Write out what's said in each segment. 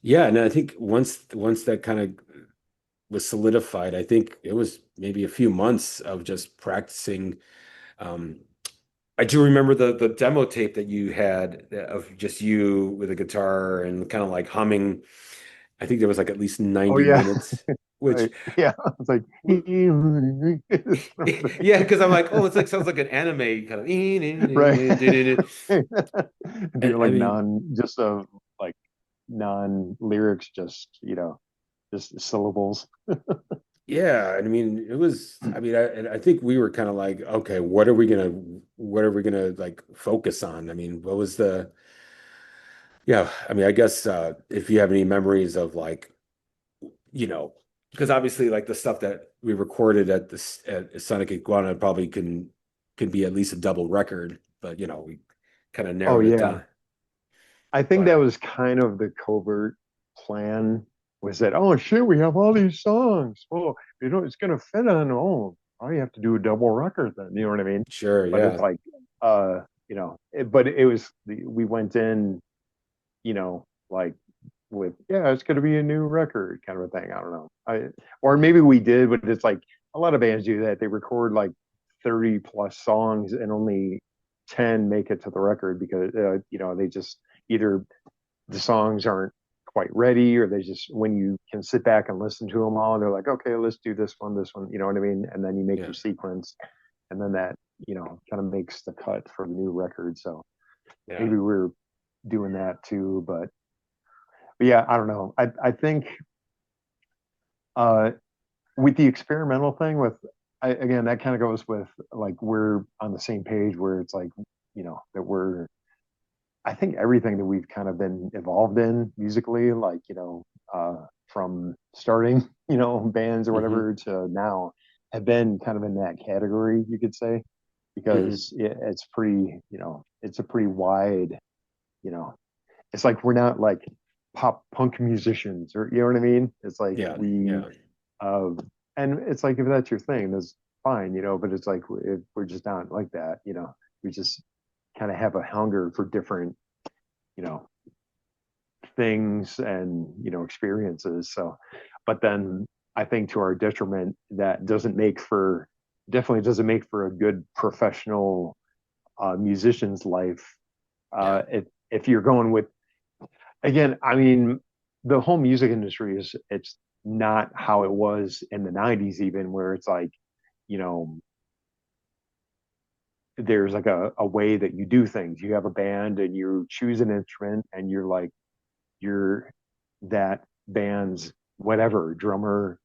Yeah, and I think once that kind of was solidified, I think it was maybe a few months of just practicing. Um, I do remember the demo tape that you had of just you with a guitar and kind of like humming. I think there was like at least Oh 90 yeah, minutes, which right. Yeah, it's like yeah, because I'm like, oh, it's like sounds like an anime kind of. right. And Do I like mean, just like non lyrics, just just syllables. yeah, and I mean, it was. I mean, I think we were kind of like, okay, what are we gonna like focus on? I mean, what was the yeah, I mean, I guess if you have any memories of like, you know, because obviously like the stuff that we recorded at this at Sonic Iguana probably can be at least a double record, but we kind of Oh narrowed it yeah. down. I think But that was kind of the covert plan was that, oh shit, we have all these songs. Well, it's gonna fit on, all you have to do a double record then, you know what I mean? sure, But it's yeah, like, but it was, we went in, like with, yeah, it's gonna be a new record kind of a thing. I don't know. Or maybe we did, but it's like a lot of bands do that. They record like 30 plus songs and only 10 make it to the record because, they just either the songs aren't quite ready, or they just, when you can sit back and listen to them all, they're like, okay, let's do this one, you know what I mean? And then you make yeah, your sequence, and then that, kind of makes the cut for the new record. So yeah, maybe we're doing that too, but yeah, I don't know. I think uh with the experimental thing, again, that kind of goes with like we're on the same page where it's like, that we're, I think everything that we've kind of been involved in musically, like, from starting, bands or hmm whatever to now, have been kind of in that category, you could say, hmm because it's pretty, it's a pretty wide, you know, it's like we're not like pop punk musicians, or you know what I mean? It's like yeah, yeah, uh, and it's like if that's your thing, that's fine, but it's like if we're just not like that, we just kind of have a hunger for different, you know, things and experiences. So, but then I think to our detriment, that doesn't make for definitely doesn't make for a good professional musician's life. yeah, If you're going with, again, I mean, the whole music industry is, it's not how it was in the 90s, even, where it's like, you know there's like a way that you do things. You have a band and you choose an instrument, and you're that band's whatever drummer,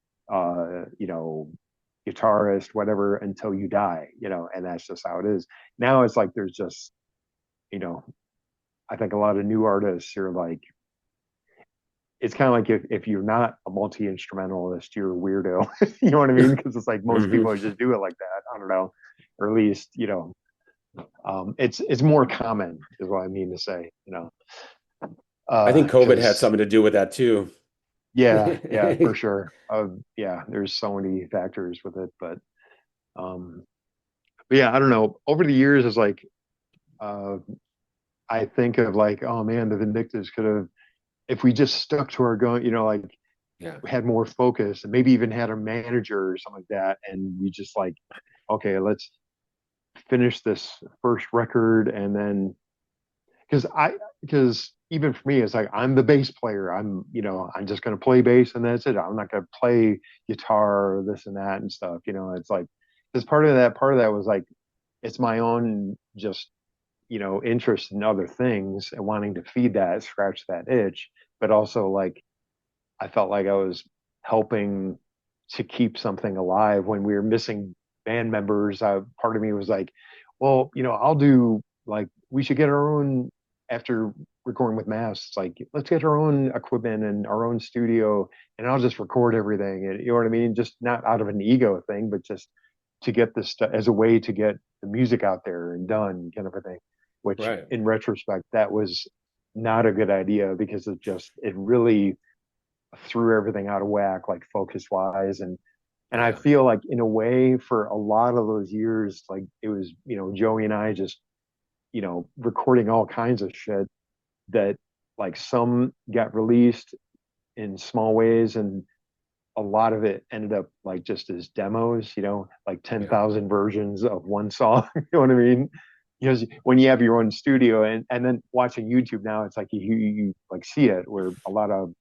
guitarist, whatever, until you die, and that's just how it is. Now it's like there's just, you know I think a lot of new artists are like, it's kind of like if you're not a multi-instrumentalist, you're a weirdo. You know what I mean? Because it's like most hmm people just do it like that. I don't know, or at least, it's more common, is what I mean to say. I think COVID had Because something to do with that too. yeah, for sure. Yeah, there's so many factors with it, um, but yeah, I don't know. Over the years, it's like, uh, I think of like, oh man, the Vindictives could have, if we just stuck to our gun, like Yeah. had more focus and maybe even had a manager or something like that, and we just like, okay, let's finish this first record, and then because even for me, it's like I'm the bass player. I'm just gonna play bass and that's it. I'm not gonna play guitar or this and that and stuff. It's like this part of that was like, it's my own just, interest in other things and wanting to feed that, scratch that itch, but also like I felt like I was helping to keep something alive when we were missing band members. Part of me was like, well, I'll do, like, we should get our own, after recording with Mass. It's like, let's get our own equipment and our own studio, and I'll just record everything. And you know what I mean? Just not out of an ego thing, but just to get this stuff as a way to get the music out there and done, kind of a thing. Which, Right. in retrospect, that was not a good idea, because it really threw everything out of whack, like focus wise. And I Yeah. feel like, in a way, for a lot of those years, like it was, Joey and I just, recording all kinds of shit that, like, some got released in small ways, and a lot of it ended up like just as demos, like Yeah. 10,000 versions of one song. You know what I mean? Because when you have your own studio, and then watching YouTube now, it's like you like see it where a lot of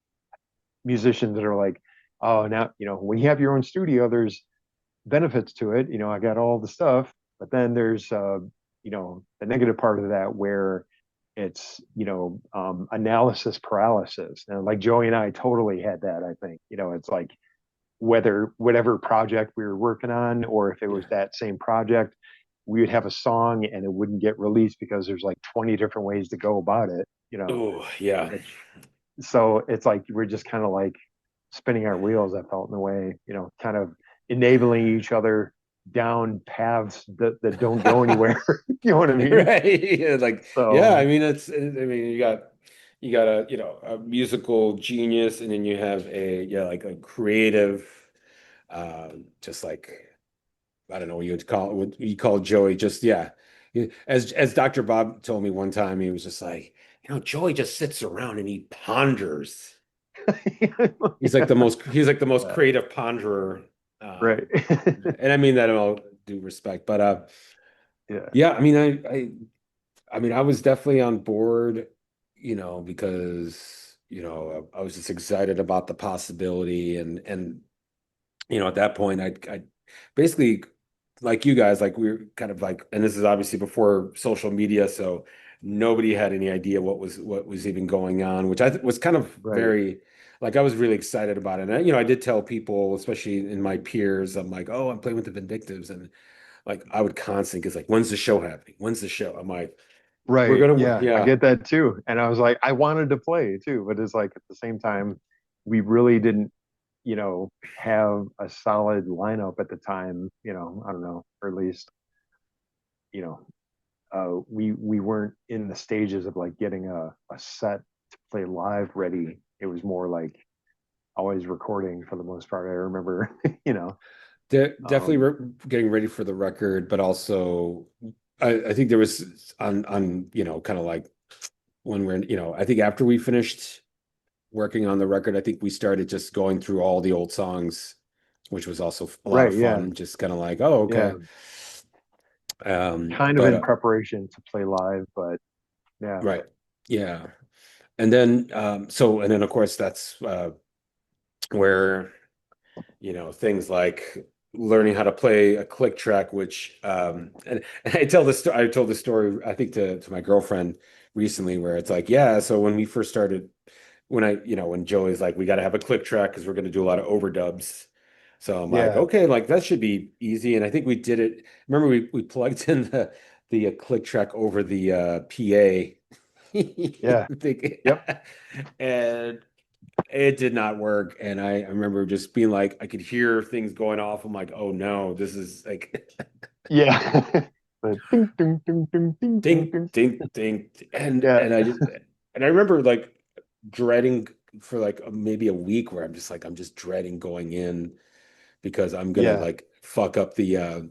musicians that are like, oh, now, when you have your own studio, there's benefits to it. I got all the stuff, but then there's, the negative part of that where it's, analysis paralysis. And like Joey and I totally had that, I think. It's like whether whatever project we were working on, or if it was Yeah. that same project, we would have a song and it wouldn't get released because there's like 20 different ways to go about it. Oh, yeah. Which, so it's like we're just kind of like spinning our wheels, I felt, in a way, kind of enabling each other down paths that don't go anywhere. You know what I mean? Right. Yeah, like, yeah, I So mean, I mean, you got a, a musical genius, and then you have yeah, like a creative, just like, I don't know what you would call it, what you call Joey, just, yeah. As Dr. Bob told me one time, he was just like, Joey just sits around and he ponders. He's like the most yeah, creative ponderer. right. And I mean that in all due respect, but Yeah, yeah, I mean, I mean, I was definitely on board, because, I was just excited about the possibility, and at that point, I basically, like you guys, like we were kind of like, and this is obviously before social media, so nobody had any idea what was even going on, which was kind of right. very, like, I was really excited about it. And I did tell people, especially in my peers, I'm like, oh, I'm playing with the Vindictives, and like I would constantly, because like, when's the show happening? When's the show? I'm like, we're Right. gonna, Yeah, I yeah. get that too. And I was like, I wanted to play too, but it's like at the same time, we really didn't, have a solid lineup at the time, I don't know, or at least, you know, we weren't in the stages of like getting a set to play live ready. It was more like always recording for the most part. I remember, Definitely um, getting ready for the record, but also I think there was on kind of like when we're I think after we finished working on the record, I think we started just going through all the old songs, which was also a lot of right. Yeah. fun. Just kind of like, oh, Yeah. okay. Kind of But in preparation to play live, but yeah. right, yeah. And then and then of course that's where things like learning how to play a click track, which and I told this story, I think, to my girlfriend recently, where it's like, yeah, so when we first started, when Joey's like, we got to have a click track because we're going to do a lot of overdubs. So I'm like, Yeah. okay, like that should be easy. And I think we did it. Remember, we plugged in the click track over the PA. Yeah. Yep. And it did not work. And I remember just being like, I could hear things going off. I'm like, oh no, this is like Yeah. But ding, ding, ding, ding, ding, ding, ding, ding. ding, ding. Yeah. And I remember like dreading for like maybe a week, where I'm just like, I'm just dreading going in because I'm gonna Yeah. like fuck up the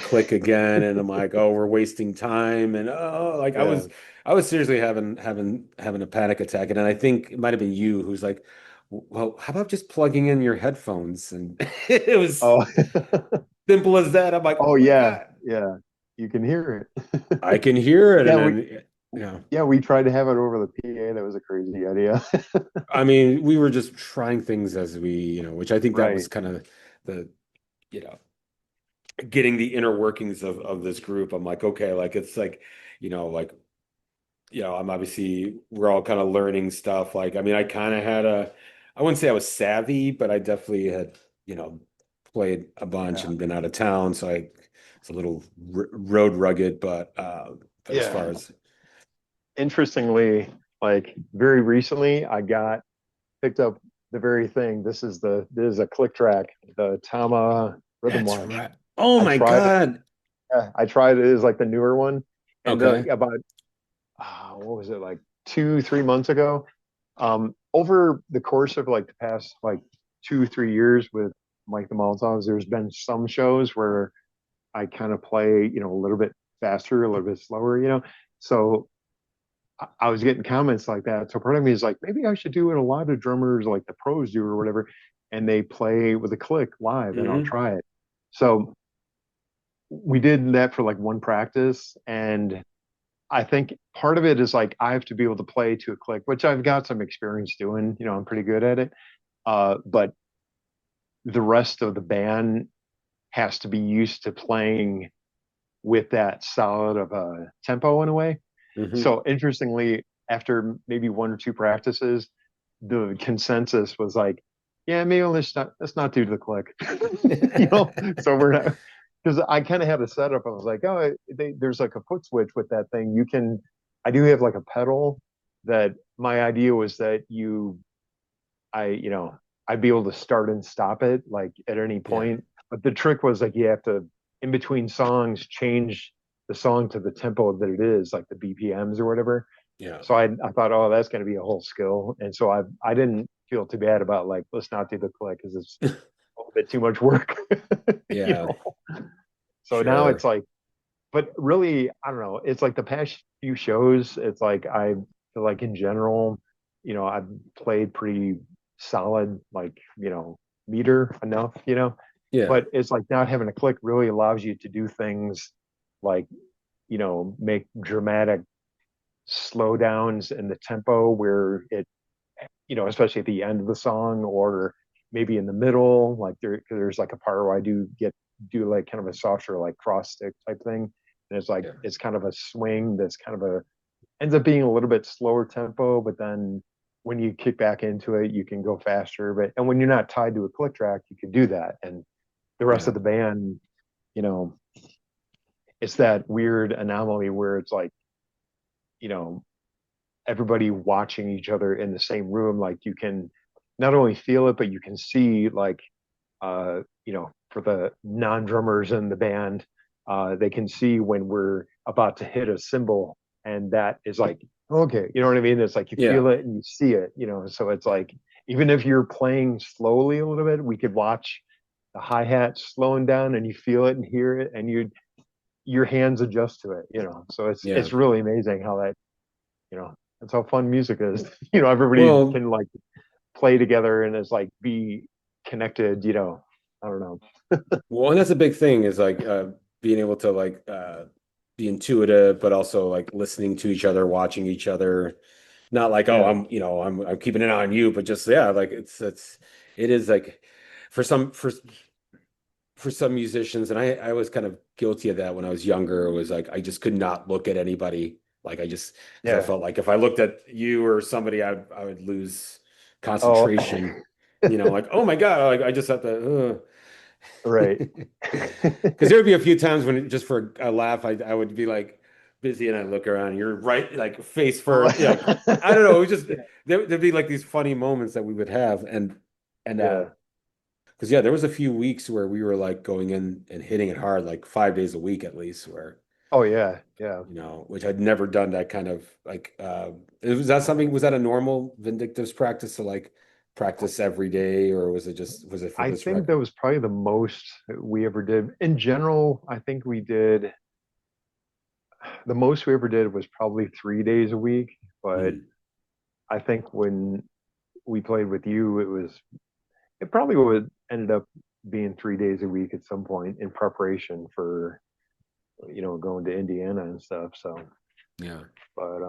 click again. And I'm like, oh, we're wasting time. And oh, like Yeah. I was seriously having a panic attack. And then I think it might have been you who's like, well, how about just plugging in your headphones? And it was Oh. simple as that. I'm like, Oh oh my yeah. God, Yeah. You can hear I it. can hear it. Yeah, And we then, yeah, yeah, we tried to have it over the PA. That was a crazy idea. I mean, we were just trying things as we, which I think that was Right. kind of the, you know, getting the inner workings of this group. I'm like, okay, like it's like, like, I'm obviously, we're all kind of learning stuff. Like, I mean, I kind of had I wouldn't say I was savvy, but I definitely had, played a bunch Yeah. and been out of town. So it's a little road rugged, but as Yeah. far as, Interestingly, like very recently, I got picked up the very thing. This is a click track, the Tama Rhythm that's Watch. right. Oh I my tried it. God. Yeah, I tried it. It is like the newer one, and Okay. about what was it, like 2 3 months ago? Over the course of like the past like 2 3 years with Mike the Molotovs, there's been some shows where I kind of play, a little bit faster, a little bit slower. So I was getting comments like that. So part of me is like, maybe I should do what a lot of drummers, like the pros, do or whatever, and they play with a click live, and I'll Hmm. try it. So we did that for like one practice, and I think part of it is like I have to be able to play to a click, which I've got some experience doing. I'm pretty good at it. But the rest of the band has to be used to playing with that solid of a tempo in a way. Hmm. So interestingly, after maybe one or two practices, the consensus was like, yeah, maybe let's not do the click. So we're not, because I kind of had a setup. I was like, oh, there's like a foot switch with that thing. I do have like a pedal that my idea was that I'd be able to start and stop it like at any Yeah. point. But the trick was like you have to, in between songs, change the song to the tempo that it is, like the BPMs or whatever. Yeah. So I thought, oh, that's going to be a whole skill. And so I didn't feel too bad about like, let's not do the click because it's a little bit too much work. you Yeah. know. So now it's Sure. like, but really, I don't know. It's like the past few shows, it's like I feel like in general, I've played pretty solid, like, meter enough. Yeah. But it's like not having a click really allows you to do things like, make dramatic slowdowns in the tempo where especially at the end of the song or maybe in the middle, like there's like a part where I do like kind of a softer like cross stick type thing. And it's like Yeah. it's kind of a swing that's kind of a ends up being a little bit slower tempo, but then when you kick back into it, you can go faster. And when you're not tied to a click track, you can do that. And the rest Yeah. of the band, you know, it's that weird anomaly where it's like, you know, everybody watching each other in the same room, like you can not only feel it, but you can see like for the non-drummers in the band, they can see when we're about to hit a cymbal, and that is like, okay, you know what I mean? It's like you Yeah. feel it and you see it. So it's like even if you're playing slowly a little bit, we could watch the hi-hat slowing down and you feel it and hear it and your hands adjust to it. So it's Yeah. it's really amazing how that, that's how fun music is. Everybody Well, can like play together and is like be connected. I don't know. well, and that's a big thing is like being able to like be intuitive, but also like listening to each other, watching each other. Not like, oh, Yeah. I'm keeping an eye on you, but just yeah, like it is like for some for some musicians, and I was kind of guilty of that when I was younger. It was like I just could not look at anybody. Like I just because I Yeah. felt like if I looked at you or somebody, I would lose Oh, concentration. Like oh my God, like I just have to. right. Because there would be a few times when just for a laugh, I would be like busy and I look around, and you're right, like face first. Yeah, like, I don't know. It was just Yeah. there'd be like these funny moments that we would have, and Yeah. because yeah, there was a few weeks where we were like going in and hitting it hard, like 5 days a week at least, where Oh, yeah. Yeah. which I'd never done that kind of like. Was that something? Was that a normal Vindictives practice to like practice every day, or was it for I this think that record? was probably the most we ever did. In general, I think the most we ever did was probably 3 days a week. But Mm, I think when we played with you, it probably would ended up being 3 days a week at some point in preparation for, going to Indiana and stuff. So, yeah. but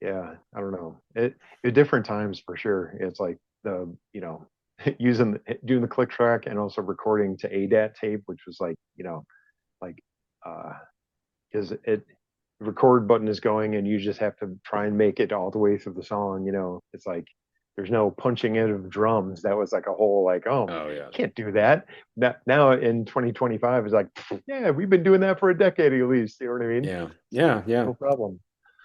yeah, I don't know. At different times for sure. It's like doing the click track and also recording to ADAT tape, which was like uh because it the record button is going and you just have to try and make it all the way through the song. It's like there's no punching in of drums. That was like a whole like, oh, Oh yeah. can't do that. Now in 2025 is like, yeah, we've been doing that for a decade at least. You know what I mean? Yeah. Yeah. Yeah. No problem.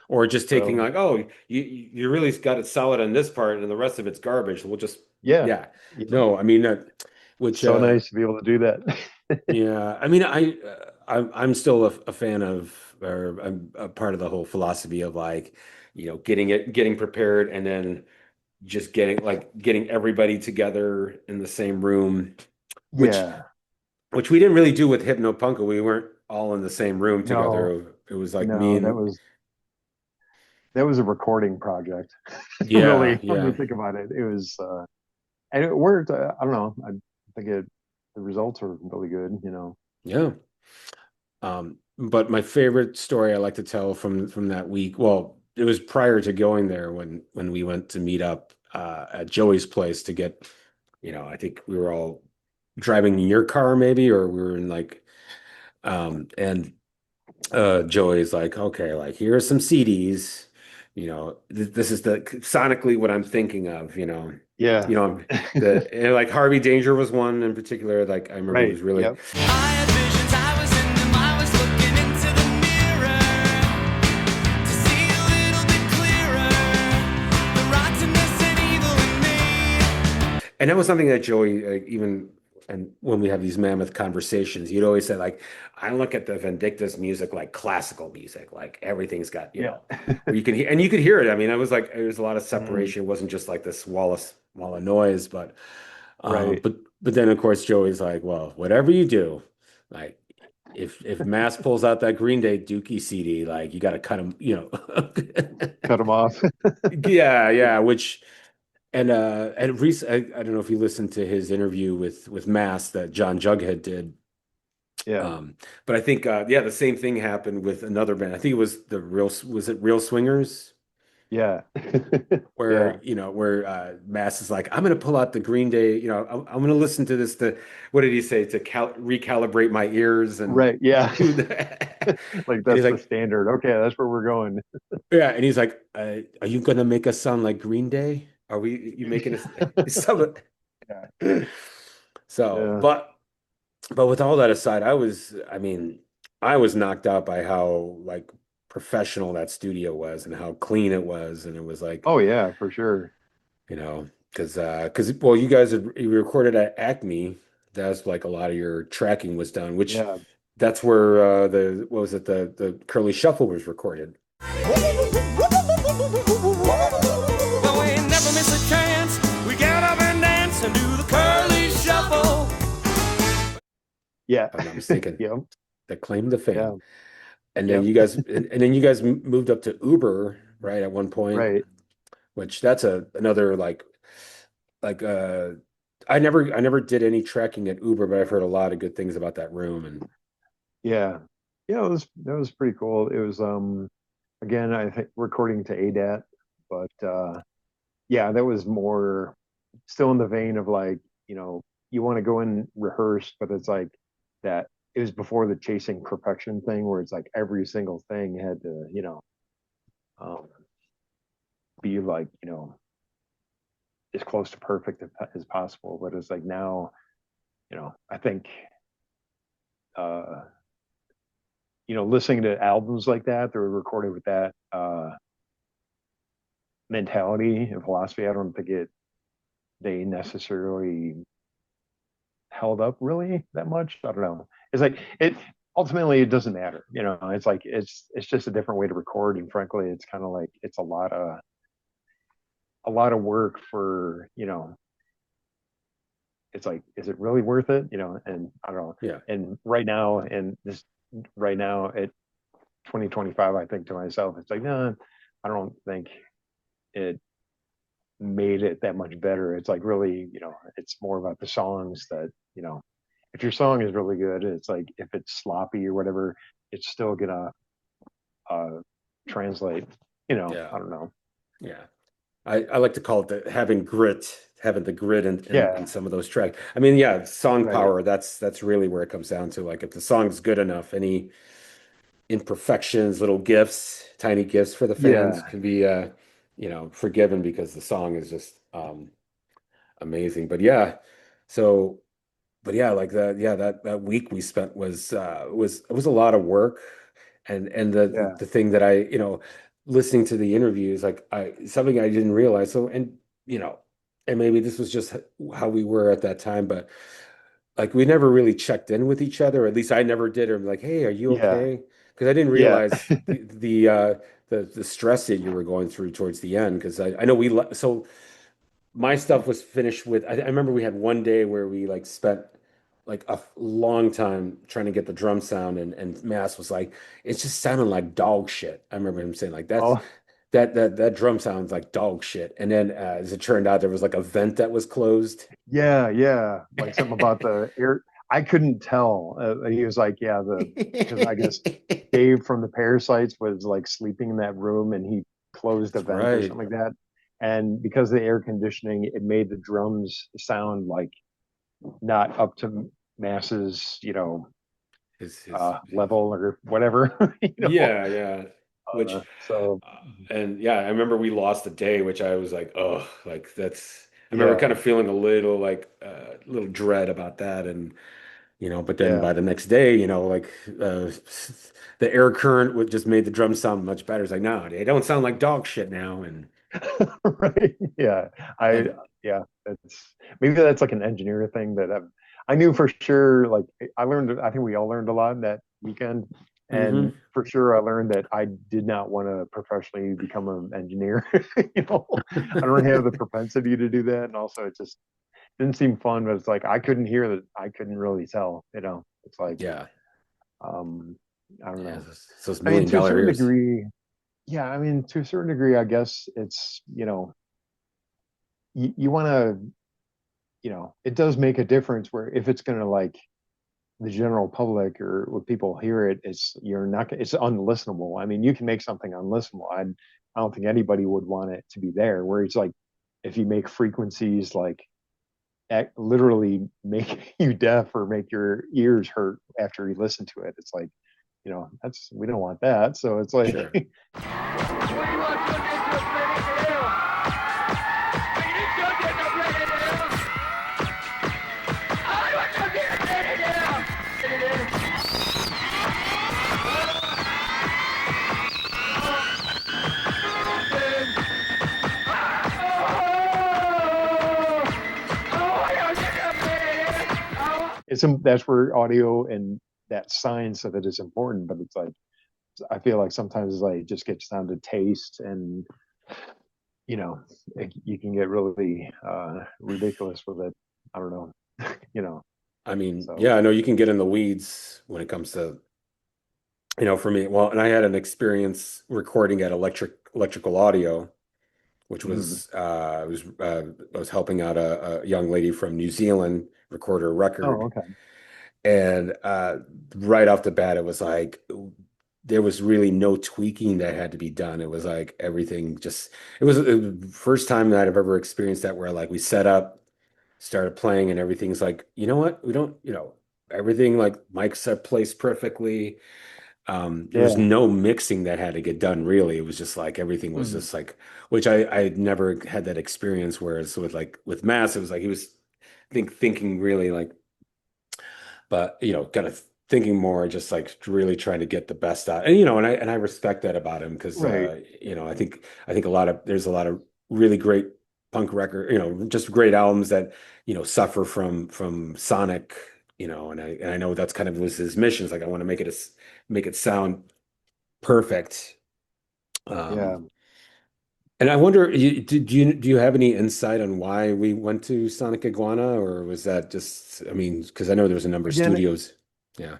Or just taking So like, oh, you really got it solid on this part and the rest of it's garbage. We'll just yeah, yeah. No, I mean which so nice to be able to do that. yeah, I mean I'm still a fan of or I'm a part of the whole philosophy of like, getting prepared and then just getting everybody together in the same room, which Yeah. which we didn't really do with Hypno Punko. We weren't all in the same room No, together. It was like me no, that and was that was a recording project. Yeah, Really, when you yeah, think about it, it was and it worked. I don't know. I think the results were really good. yeah. But my favorite story I like to tell from that week, well, it was prior to going there when we went to meet up at Joey's place to get, I think we were all driving in your car maybe, or we were in like, and Joey's like, okay, like here are some CDs, this is the sonically what I'm thinking of, Yeah. you know, and like Harvey Danger was one in particular, like I remember Right. was really. Yep. I had visions, I was in them, I was looking into the mirror to see a little bit clearer the rottenness and evil in me. And that was something that Joey, even and when we have these mammoth conversations, he'd always say, like, I look at the Vindictives music like classical music, like everything's got, Yeah. where you can hear, and you could hear it. I mean, I was like, there was a lot of Mm, separation. It wasn't just like this wall of noise, but, right. but then of course Joey's like, well, whatever you do, like, if Mass pulls out that Green Day Dookie CD, like, you got to cut him, Cut them off. Yeah, yeah, which. And Reese, I don't know if you listened to his interview with Mass that John Jughead did. Yeah. Um, but I think yeah, the same thing happened with another band. I think it was was it Real Swingers? Yeah. Yeah. Where, where Mass is like, I'm gonna pull out the Green Day, I'm gonna listen to this to what did he say? To recalibrate my ears and Right. Yeah. do that. Like And he's that's the like, standard. Okay, that's where we're going. yeah, and he's like, are you gonna make us sound like Green Day? Are we you making us some Yeah. so, Yeah. but with all that aside, I mean, I was knocked out by how like professional that studio was and how clean it was, and it was like, Oh yeah, for sure. because well, you recorded at Acme. That's like a lot of your tracking was done, which Yeah. that's where the what was it the Curly Shuffle was recorded. But we never miss a chance. We get up and dance and do the curly shuffle. Yeah. If I'm not mistaken, Yep. that claimed the fame. Yeah. And then Yep. you guys moved up to Uber, right, at one point, Right. which that's another like I never did any tracking at Uber, but I've heard a lot of good things about that room and Yeah. Yeah, that was pretty cool. It was again, I think recording to ADAT, but yeah, that was more still in the vein of like, you want to go and rehearse, but it's like that it was before the chasing perfection thing where it's like every single thing had to, um, be like, as close to perfect as possible. But it's like now, I think, uh, listening to albums like that, they were recorded with that mentality and philosophy. I don't think they necessarily held up really that much. I don't know. It's like it ultimately it doesn't matter. It's like it's just a different way to record. And frankly, it's kind of like it's a lot of work for, it's like, is it really worth it? And I don't know. yeah. And right now at 2025, I think to myself, it's like, no, I don't think it made it that much better. It's like really, it's more about the songs that, if your song is really good, it's like if it's sloppy or whatever, it's still gonna uh translate, Yeah. I don't know. Yeah. I like to call it having the grit in Yeah, some of those tracks. I mean, yeah, song right. power, that's really where it comes down to. Like if the song's good enough, any imperfections, little gifts, tiny gifts for the fans Yeah, can be forgiven because the song is just amazing. But yeah, so but yeah, like that, yeah, that week we spent was it was a lot of work, and yeah, the thing that listening to the interviews, like I something I didn't realize. So you know, and maybe this was just how we were at that time, but like we never really checked in with each other. At least I never did. Or like, hey, are you yeah, okay? Because I didn't yeah. realize the stress that you were going through towards the end. Because I know so my stuff was finished with I remember we had one day where we like spent like a long time trying to get the drum sound and Mass was like it's just sounding like dog shit. I remember him saying like Oh, that drum sounds like dog shit. And then as it turned out, there was like a vent that was closed. Yeah, yeah. Like something about the air. I couldn't tell. He was like, yeah, the because I guess Dave from the Parasites was like sleeping in that room and he closed a That's vent or right. something like that. And because of the air conditioning, it made the drums sound like not up to Mass's, His level or whatever, yeah, yeah. Which So and yeah, I remember we lost a day, which I was like, oh, like that's I remember yeah, kind of feeling a little like little dread about that. And but then yeah, by the next day, like the air current would just made the drums sound much better. It's like, no, they don't sound like dog shit now. right, yeah. I And yeah, that's maybe that's like an engineer thing that I knew for sure. Like I learned, I think we all learned a lot that weekend, and hmm for sure I learned that I did not want to professionally become an engineer. I don't have the propensity to do that, and also it just didn't seem fun. But it's like I couldn't hear that, I couldn't really tell. It's like yeah, um, I don't yeah, know. those I mean, million to a dollar certain ears. degree, yeah. I mean, to a certain degree, I guess it's you want to it does make a difference where if it's going to like the general public or when people hear it, you're not it's unlistenable. I mean, you can make something unlistenable. I don't think anybody would want it to be there. Where it's like if you make frequencies like literally make you deaf or make your ears hurt after you listen to it, it's like that's we don't want that. So it's like Sure. that's where audio and that science of it is important. But it's like I feel like sometimes it's like it just gets down to taste, and you know you can get really ridiculous with it. I don't know, you know. I mean, So yeah, I know you can get in the weeds when it comes to, for me. Well, and I had an experience recording at electrical audio, which mm, was I was helping out a young lady from New Zealand record her oh record. okay, And right off the bat, it was like there was really no tweaking that had to be done. It was like everything just, it was the first time that I've ever experienced that where like we set up, started playing, and everything's like, you know what? We don't, everything like mics are placed perfectly. There was yeah, no mixing that had to get done really. It was just like everything was mm, just like, which I had never had that experience. Whereas with Mass, it was like he was thinking really like, but kind of thinking more, just like really trying to get the best out. And and I respect that about him because right, I think there's a lot of really great punk record, just great albums that suffer from sonic, and I know that's kind of was his mission. It's like I want to make it sound perfect. yeah. Um, and I wonder, do you have any insight on why we went to Sonic Iguana, or was that just, I mean, because I know there was a number of Again, studios. Yeah.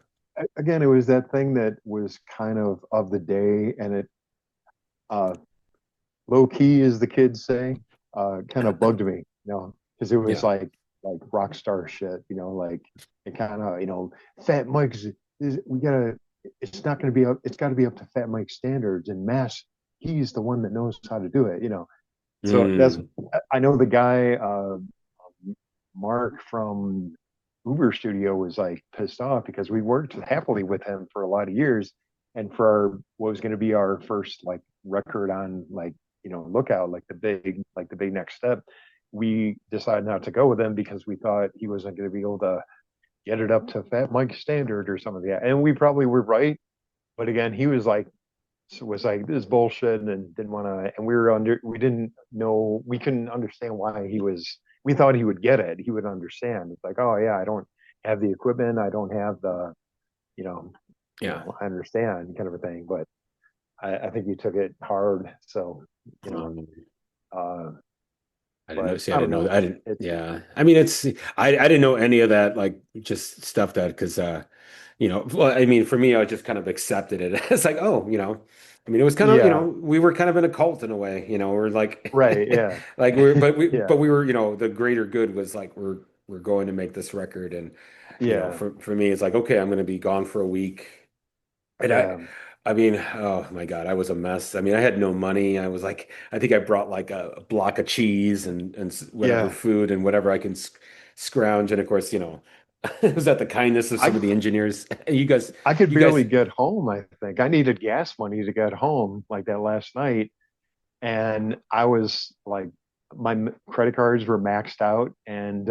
again, it was that thing that was kind of the day, and it uh, low key, as the kids say, kind of bugged me, because it was Yeah. like rock star shit, like it kind of, Fat Mike's we gotta, it's not gonna be up, it's got to be up to Fat Mike's standards, and Mass, he's the one that knows how to do it. So that's Mm, I know the guy Mark from Uber Studio was like pissed off because we worked happily with him for a lot of years, and for what was going to be our first like record on like Lookout, like the big next step, we decided not to go with him because we thought he wasn't going to be able to get it up to Fat Mike's standard or some of that, and we probably were right. But again, he was like this is bullshit and didn't want to, and we didn't know, we couldn't understand why we thought he would get it, he would understand. It's like, oh yeah, I don't have the equipment, I don't have the you know yeah. I understand, kind of a thing. But I think he took it hard. So you know Um, uh I didn't know. but See, I I don't didn't know. know, I didn't. it's Yeah. I mean, I didn't know any of that, like just stuff that, because, well, I mean, for me, I just kind of accepted it. It's like, oh, I mean, it was kind of, Yeah, we were kind of in a cult in a way, we're like, right, yeah, like we're, yeah, but we were, the greater good was like, we're going to make this record. And, yeah, for me, it's like, okay, I'm going to be gone for a week. And yeah, I mean, oh my God, I was a mess. I mean, I had no money. I was like, I think I brought like a block of cheese and whatever yeah. food and whatever I can scrounge. And of course, it was at the kindness of some I of the engineers. You guys, I could you guys, barely get home. I think I needed gas money to get home like that last night, and I was like, credit cards were maxed out, and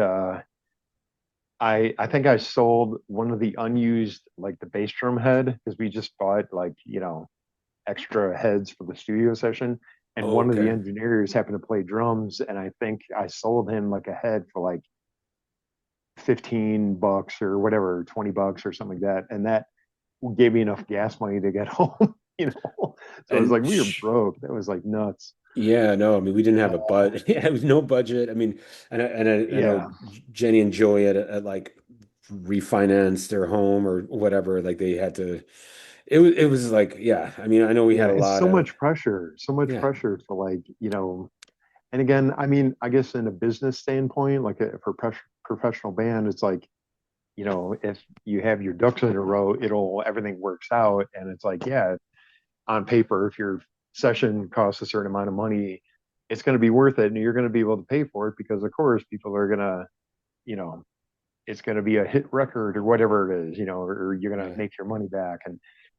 I think I sold one of the unused like the bass drum head because we just bought like extra heads for the studio session, and oh, one of the okay. engineers happened to play drums, and I think I sold him like a head for like $15 or whatever, $20 or something like that, and that gave me enough gas money to get home. So it was like And we were broke. That was like nuts. yeah, no, I mean, we didn't have a Uh, budget. Yeah, it was no budget. I mean, I know yeah, Jenny and Joey had like refinanced their home or whatever. Like they had to. It was like, yeah. I mean, I know we yeah. had a It's lot so of, much pressure, so much yeah. pressure to like And again, I mean, I guess in a business standpoint, like a professional band, it's like if you have your ducks in a row, everything works out, and it's like, yeah, on paper, if your session costs a certain amount of money, it's going to be worth it, and you're going to be able to pay for it because, of course, people are going to, you know, it's going to be a hit record or whatever it is, or you're going to Yeah, make your money back.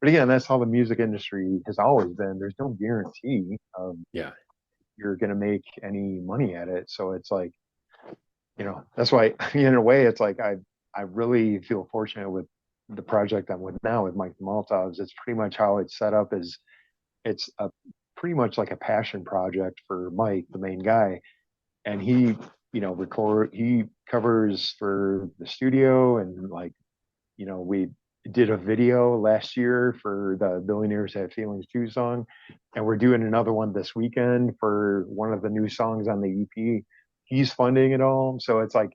But again, that's how the music industry has always been. There's no guarantee of yeah, you're going to make any money at it. So it's like, that's why, in a way, it's like I really feel fortunate with the project I'm with now with Mike the Molotovs. It's pretty much how it's set up is it's a pretty much like a passion project for Mike, the main guy, and he covers for the studio and like we did a video last year for the Billionaires Have Feelings 2 song, and we're doing another one this weekend for one of the new songs on the EP. He's funding it all, so it's like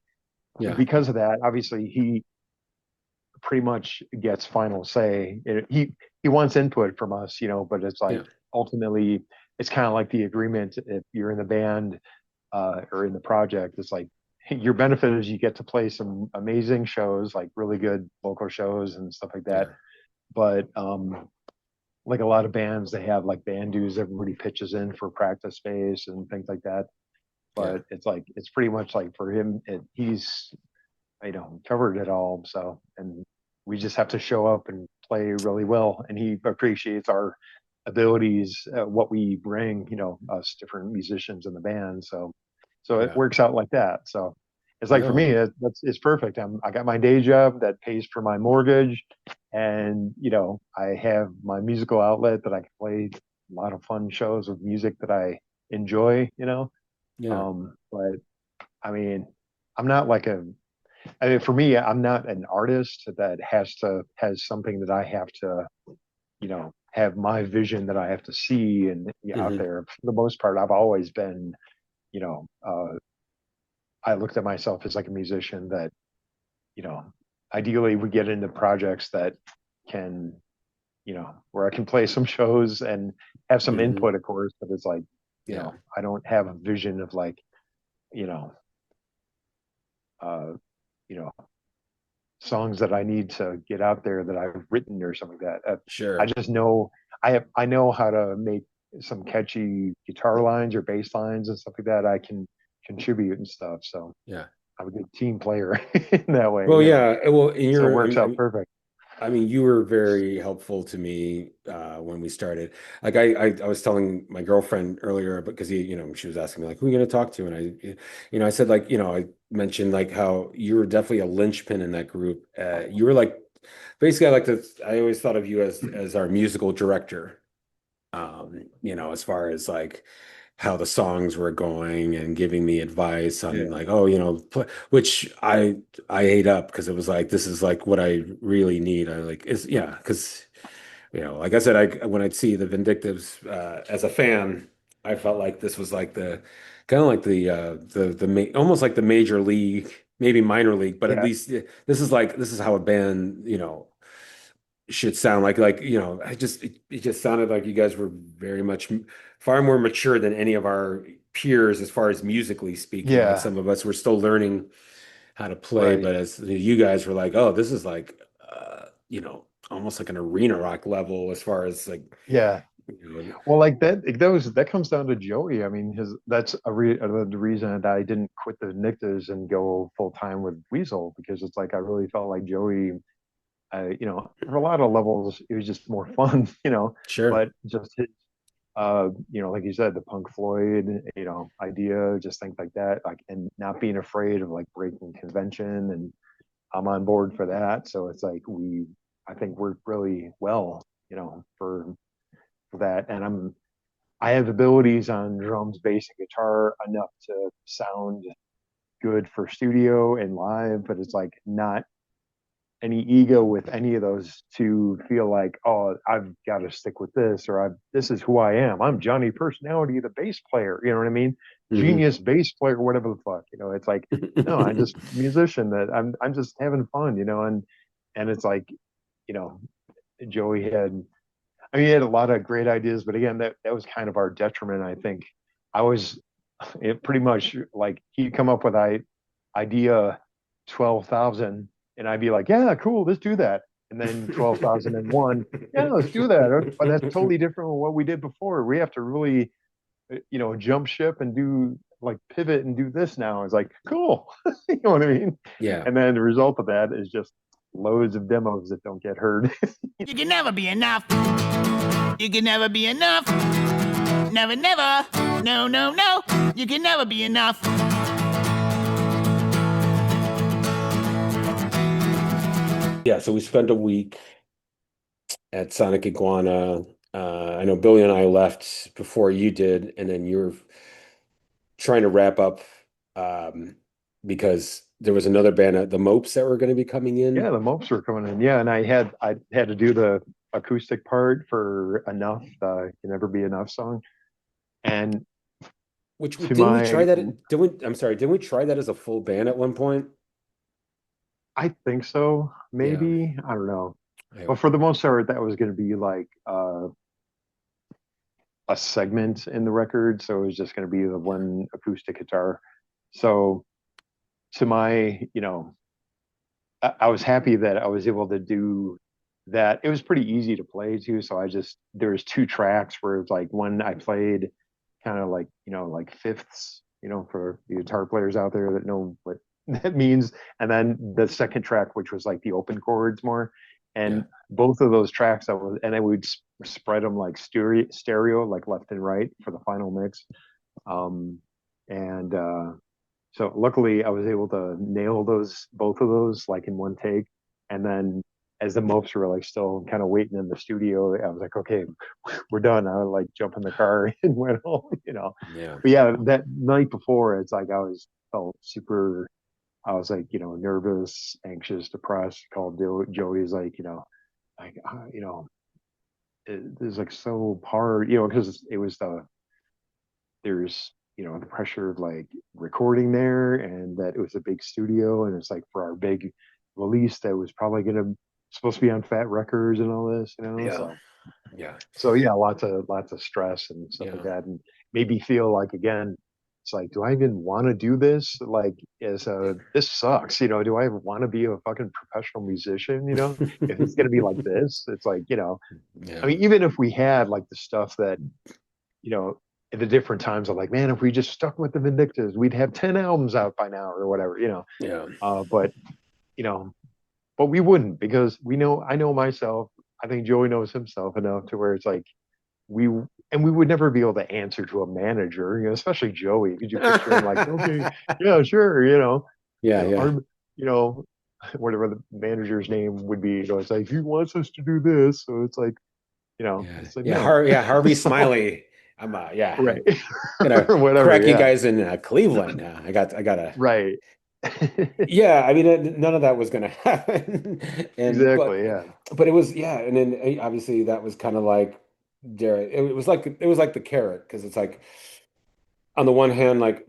yeah, because of that, obviously he pretty much gets final say. He wants input from us, but it's like yeah. ultimately it's kind of like the agreement if you're in the band or in the project. It's like your benefit is you get to play some amazing shows, like really good local shows and stuff like that. Yeah. But like a lot of bands, they have like band dues. Everybody pitches in for practice space and things like that. Yeah. But it's like it's pretty much like for him, he's covered it all. So and we just have to show up and play really well, and he appreciates our abilities, what we bring, us different musicians in the band. So it Yeah. works out like that. So it's like for me, No. it's perfect. I got my day job that pays for my mortgage, and I have my musical outlet that I can play a lot of fun shows with music that I enjoy. Yeah. But I mean, I'm not like I mean, for me, I'm not an artist that has something that I have to, have my vision that I have to see and out Hmm. there. For the most part, I've always been, you know, uh, I looked at myself as like a musician that, you know, ideally would get into projects that can, where I can play some shows and have some Hmm. input, of course, but it's like, Yeah. I don't have a vision of like, you know, uh, you know, songs that I need to get out there that I've written or something like that. I Sure. just know I know how to make some catchy guitar lines or bass lines and stuff like that. I can contribute and stuff. So Yeah. I'm a good team player in that way, Well, yeah. Well, in So it your, works out perfect. I mean, you were very helpful to me when we started. Like I was telling my girlfriend earlier, because she was asking me like, who are you going to talk to? And I said like, I mentioned like how you were definitely a linchpin in that group. You were like, basically, I always thought of you as our musical director. As far as like how the songs were going and giving me advice on Yeah, like, oh, which I ate up because it was like this is like what I really need. I like is yeah, because like I said, when I'd see the Vindictives as a fan, I felt like this was like the kind of like almost like the major league, maybe minor league, but at yeah, least this is how a band, should sound like it just sounded like you guys were very much far more mature than any of our peers as far as musically speaking. Like Yeah, some of us were still learning how to play, right. but as you guys were like, oh, this is like almost like an arena rock level as far as like Yeah. you know, Well, like that comes down to Joey. I mean, his that's the reason that I didn't quit the Vindictives and go full time with Weasel, because it's like I really felt like Joey, for a lot of levels, it was just more fun, sure. but just his, like you said, the Punk Floyd, idea, just things like that, like, and not being afraid of like breaking convention, and I'm on board for that. So it's like I think worked really well, for that, and I have abilities on drums, bass, and guitar enough to sound good for studio and live, but it's like not any ego with any of those to feel like, oh, I've got to stick with this, or this is who I am. I'm Johnny Personality, the bass player. You know what I mean? Hmm. Genius bass player, whatever the fuck. It's like, no, I'm just a musician that I'm just having fun, and it's like, you know, Joey had, I mean, he had a lot of great ideas, but again, that was kind of our detriment. I think I was pretty much like he'd come up with idea 12,000, and I'd be like, yeah, cool, let's do that. And then 12,001, yeah, let's do that. But that's totally different from what we did before. We have to really, jump ship and do like pivot and do this now. It's like, cool. You know what I mean? Yeah. And then the result of that is just loads of demos that don't get heard. You can never be enough. You can never be enough. Never, never. No, no, no. You can never be enough. Yeah, so we spent a week at Sonic Iguana. I know Billy and I left before you did, and then you're trying to wrap up because there was another band, the Mopes, that were going to be coming Yeah, in, the mopes were coming in. Yeah, and I had to do the acoustic part for Enough, Can Never Be Enough song. And which to didn't we try my that? I'm sorry, didn't we try that as a full band at one point? I think so, Yeah. maybe. I don't know. I, But for the most part, that was gonna be like a segment in the record. So it was just gonna be the yeah. one acoustic guitar. So to my, I was happy that I was able to do that. It was pretty easy to play too. So there was two tracks where it's like one I played kind of like, like fifths, for the guitar players out there that know what that means. And then the second track, which was like the open chords more. Yeah. And both of those tracks, and I would spread them like stereo, like left and right for the final mix. Um, and so luckily, I was able to nail both of those like in one take. And then as the mopes were like still kind of waiting in the studio, I was like, okay, we're done. I would like jump in the car and went home. Yeah. But yeah, that night before, it's like felt super. I was like, nervous, anxious, depressed. Called Joey's like, like it was like so hard, because it was there's the pressure of like recording there, and that it was a big studio, and it's like for our big release that was probably gonna supposed to be on Fat Records and all this, Yeah. Yeah. so yeah, lots of stress and stuff like Yeah. that, and made me feel like, again, it's like, do I even want to do this? Like, this sucks, do I even want to be a fucking professional musician? If it's gonna be like this, it's like, I Yeah. mean, even if we had like the stuff that, you know, at the different times, I'm like, man, if we just stuck with the Vindictives, we'd have 10 albums out by now or whatever. Yeah. But, you know, but we wouldn't, because I know myself. I think Joey knows himself enough to where it's like, we would never be able to answer to a manager, especially Joey. Could you picture him like, okay, yeah, sure, Yeah. Yeah. our, you know, whatever the manager's name would be, it's like, he wants us to do this. So it's like, Yeah. it's like, Yeah. no. Harvey Smiley. I'm Right. gonna Or whatever. correct you Yeah. guys in Cleveland. I gotta, Right. yeah, I mean, none of that was gonna happen. And, Exactly. Yeah. but it was, yeah. And then obviously that was kind of like, it was like the carrot. Cause it's like, on the one hand, like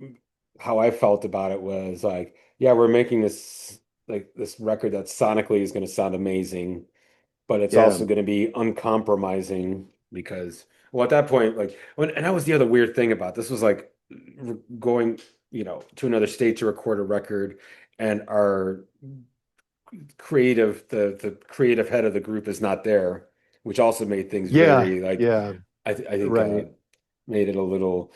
how I felt about it was like, yeah, we're making this, like this record that sonically is going to sound amazing, but it's Yeah. also going to be uncompromising because, well, at that point, like and that was the other weird thing about this was like going, to another state to record a record, and our the creative head of the group is not there, which also made things Yeah. very like Yeah. I think Right. made it a little,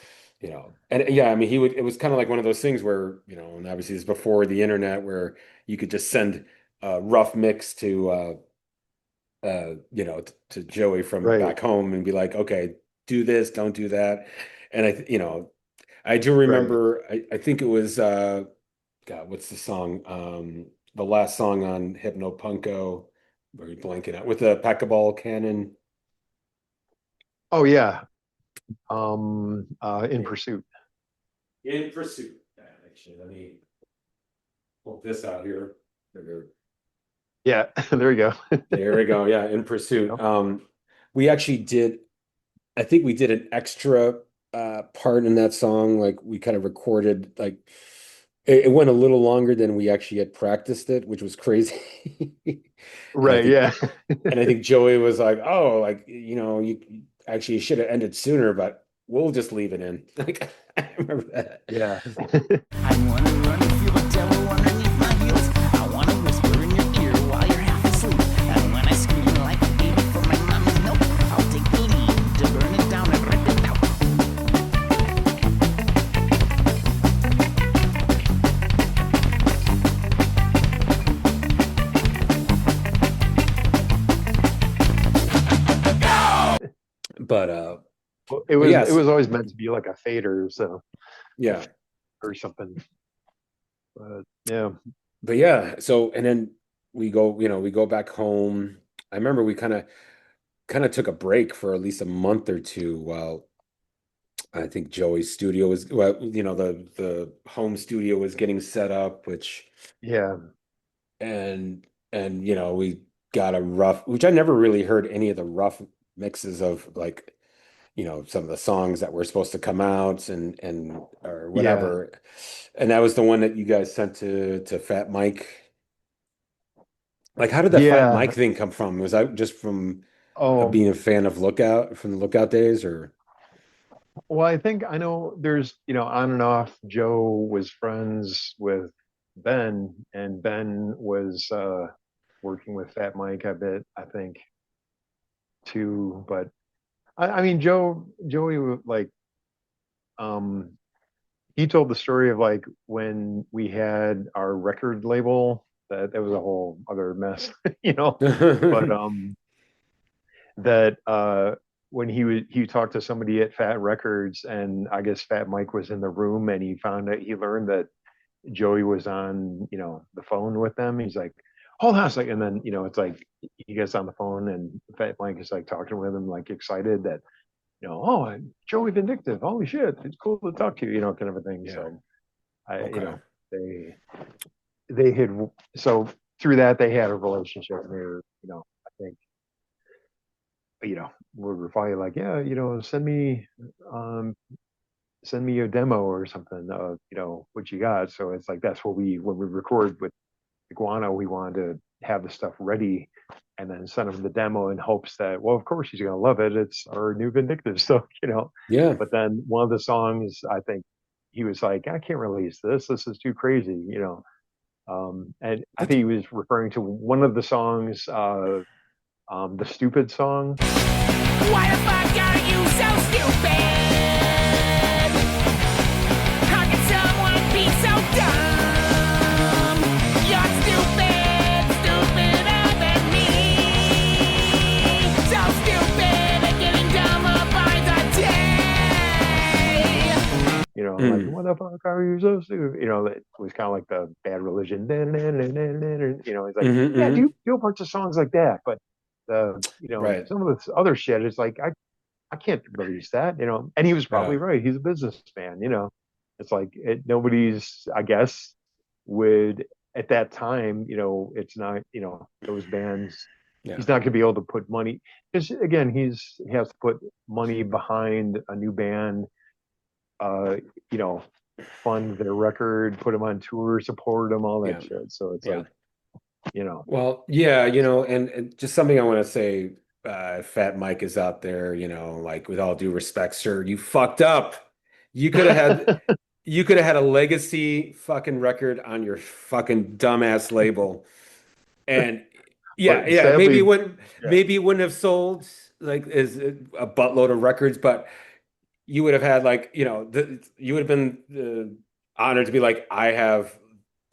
and yeah, I mean it was kind of like one of those things where, and obviously it's before the internet where you could just send a rough mix to to Joey from Right. back home and be like, okay, do this, don't do that. And I do Right. remember I think it was God, what's the song? The last song on Hypno Punko, where you blanking out with the Packaball cannon. Oh yeah. In Yeah. Pursuit. In Pursuit. Actually, let me pull this out here. Yeah. There you go. There we go. Yeah, In Pursuit. Yep. We actually did, I think we did an extra part in that song. Like we kind of recorded, like it went a little longer than we actually had practiced it, which was crazy. And I Right. think Yeah. and I think Joey was like, "Oh, like you actually should have ended sooner, but we'll just leave it in." Like I remember that. Yeah. I wanna run and feel the devil underneath my heels. I wanna whisper in your ear while you're half asleep. And when I scream like a baby for my mommy's milk, I'll take the lead to burn it down and rip it out. But It but was it yes, was always meant to be like a fader, so yeah. or something. But yeah. But yeah, so and then we go back home. I remember we kind of took a break for at least a month or two while I think Joey's studio was well, the home studio was getting set up, which Yeah. and we got a rough, which I never really heard any of the rough mixes of like, some of the songs that were supposed to come out and or Yeah. whatever. And that was the one that you guys sent to Fat Mike. Like, how did that Fat Mike Yeah. thing come from? Was that just from Oh, being a fan of Lookout from the Lookout days, or? well, I think I know there's, on and off, Joe was friends with Ben, and Ben was working with Fat Mike a bit, I think, too. But I mean, Joey, like, um, he told the story of like when we had our record label, that was a whole other mess, you know. But that when he talked to somebody at Fat Records, and I guess Fat Mike was in the room, and he learned that Joey was on, the phone with them. He's like, hold on a second. And then, it's like he gets on the phone, and Fat Mike is like talking with him, like excited that, oh, Joey Vindictive, holy shit, it's cool to talk to you, kind of a thing. Yeah. So I, Okay. they they had so through that they had a relationship, and they were, I think, we were finally like, yeah, um send me a demo or something of, what you got. So it's like that's what when we record with Iguana, we wanted to have the stuff ready and then send him the demo in hopes that, well, of course he's gonna love it. It's our new Vindictive stuff, Yeah. But then one of the songs, I think he was like, I can't release this. This is too crazy. And I think he was referring to one of the songs, the stupid song. Why the fuck are you so stupid? How can someone be so dumb? You're stupid, stupider than me. So stupid and getting dumber by the day. Like, Mm. what the fuck are you so stupid? It was kind of like the Bad Religion. He's like, Hmm. yeah, Hmm. do a bunch of songs like that. But Right. some of this other shit is like, I can't release that, And he was probably Yeah. right. He's a businessman. It's like nobody's, I guess, would at that time, it's not, those bands. Yeah. He's not going to be able to put money because again, he has to put money behind a new band, uh, you know, fund their record, put them on tour, support them, all that Yeah. shit. So it's Yeah. like, you know. Well, yeah, and just something I want to say, Fat Mike is out there, like with all due respect, sir, you fucked up. You could have had you could have had a legacy fucking record on your fucking dumbass label. And yeah, But yeah, maybe it sadly, wouldn't yeah, maybe it wouldn't have sold like as a buttload of records, but you would have had like, you would have been honored to be like, I have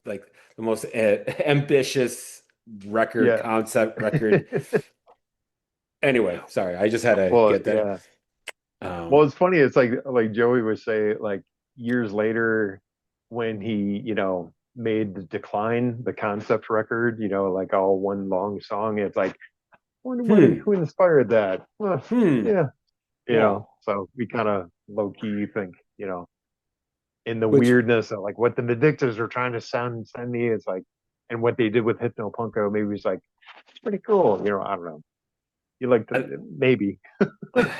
like the most ambitious record yeah. concept record. Anyway, sorry, I just had to Well, get that. yeah. Well, Um, it's funny. It's like Joey would say, like years later, when he, made the Decline, the concept record, like all one long song. It's like, I wonder hmm, who inspired that. Well, hmm. yeah, Well, So we kind of low key think, in the which weirdness of like what the Vindictives are trying to send me. It's like, and what they did with Hypno Punko, maybe it's like it's pretty cool. I don't know. You like I, to maybe,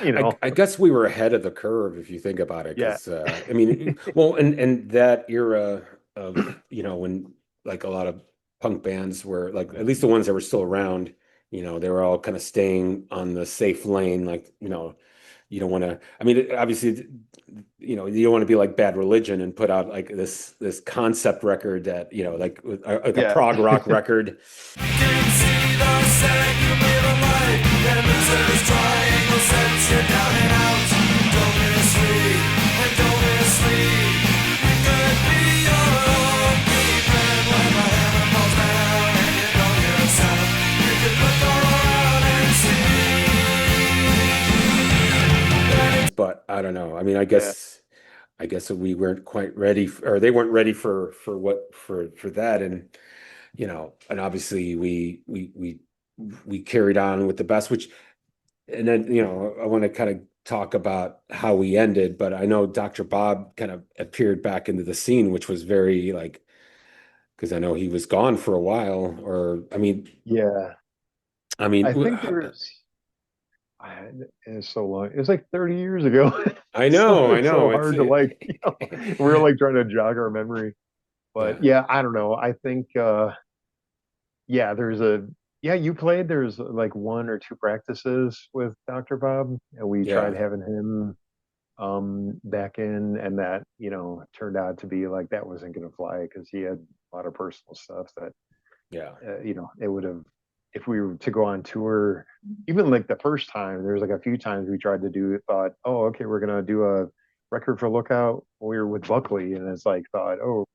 you I, know, I guess we were ahead of the curve if you think about it, yeah, because I mean, well, and that era of when like a lot of punk bands were like at least the ones that were still around, they were all kind of staying on the safe lane, like you don't want to. I mean, obviously, you don't want to be like Bad Religion and put out like this concept record that like a yeah. prog rock record. Can see the segment light, and losers triangle sets you down and out. Don't miss me, and don't miss me. You could be your own demon when the hammer falls down and you know yourself. You could look all around and see. But I don't know. I mean, Yeah, I guess we weren't quite ready, or they weren't ready for that, and obviously we carried on with the best, which, and then I want to kind of talk about how we ended, but I know Dr. Bob kind of appeared back into the scene, which was very like because I know he was gone for a while, or yeah. I mean, I think there's. It's so long. It's like 30 years ago. I It's so know, hard to like. We're like trying to jog our memory. yeah, But yeah, I don't know. I think yeah, you played. There's like one or two practices with Dr. Bob, and we yeah, tried having him back in, and that turned out to be like that wasn't going to fly because he had a lot of personal stuff that yeah, it would have if we were to go on tour. Even like the first time, there was like a few times we tried to do it, thought, oh, okay, we're gonna do a record for Lookout. We were with Buckley, and it's like thought, oh,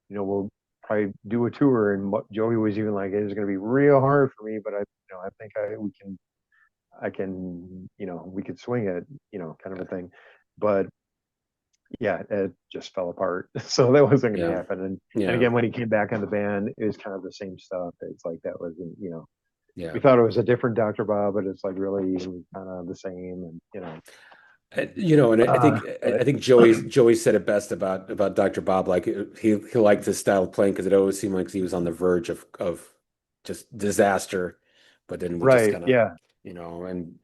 we'll probably do a tour. And Joey was even like, it's going to be real hard for me, but I think I can, we could swing it, kind of a thing. But yeah, it just fell apart. So that wasn't going to yeah, happen. And yeah, again, when he came back on the band, it was kind of the same stuff. It's like that wasn't, yeah. we thought it was a different Dr. Bob, but it's like really kind of the same. And, And I but think Joey said it best about Dr. Bob. Like he liked his style of playing because it always seemed like he was on the verge of just disaster, but then we just right. kind of, Yeah. and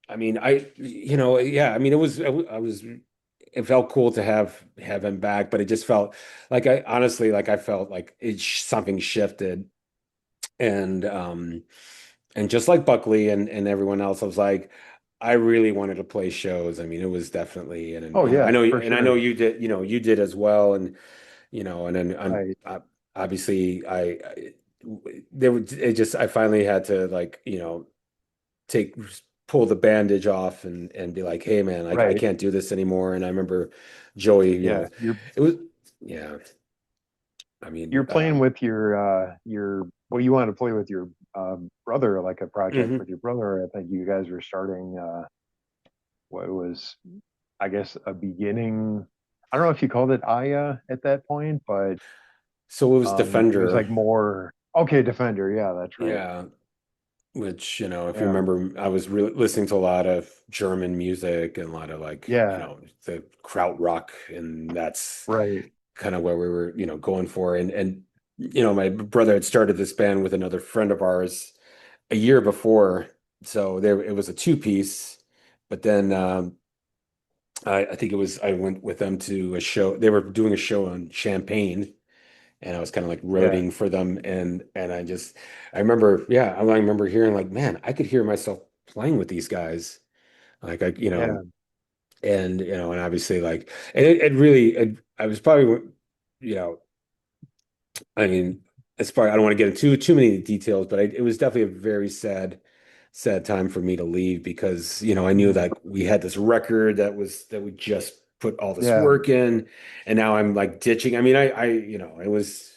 I mean, yeah, I mean, I was, it felt cool to have him back, but it just felt like I honestly, like I felt like something shifted, and and just like Buckley and everyone else, I was like, I really wanted to play shows. I mean, it was definitely, and Oh, I yeah, know, for and I know sure. you did, you did as well, and and then Right. obviously there was it just I finally had to like take pull the bandage off and be like, hey man, I Right. can't do this anymore. And I remember Joey, Yeah. it was yeah. I mean, You're playing with your well, you want to play with your brother, like a project mhm. with your brother. I think you guys were starting what was, I guess, a beginning. I don't know if you called it Aya at that point, but So it was it was Defender. like more okay, Defender. Yeah, that's right. Yeah. Which, if you Yeah, remember, I was really listening to a lot of German music and a lot of like, yeah, the krautrock, and that's right. kind of where we were, going for. And my brother had started this band with another friend of ours a year before, so there it was a two piece. But then I think it was I went with them to a show. They were doing a show on Champagne, and I was kind of like Yeah. roading for them, and I remember, yeah, I remember hearing like, man, I could hear myself playing with these guys, like Yeah. and obviously like, and it really, I was probably, you know, I mean, it's probably I don't want to get into too many details, but it was definitely a very sad time for me to leave because I knew Mhm. that we had this record that we just put all this Yeah. work in, and now I'm like ditching. I mean, it was,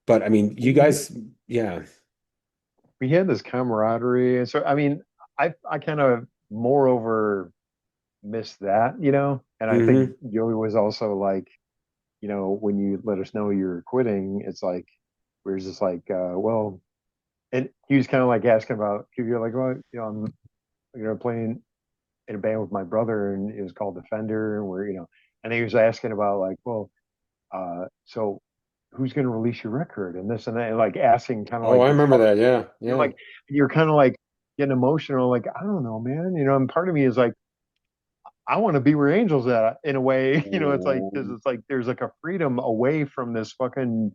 but I mean, you We guys, yeah, we had this camaraderie, and so I mean, I kind of moreover missed that, and I think hmm Joey was also like, when you let us know you're quitting, it's like we are just like, well, and he was kind of like asking about, you're like, well, I'm playing in a band with my brother, and it was called Defender, and and he was asking about like, well, so who's going to release your record and this and that, and like asking kind of Oh, like I this remember hard, that. Yeah, yeah, like you're kind of like getting emotional, like I don't know, man, and part of me is like I want to be where Angel's at in a way, it's like because it's like there's like a freedom away from this fucking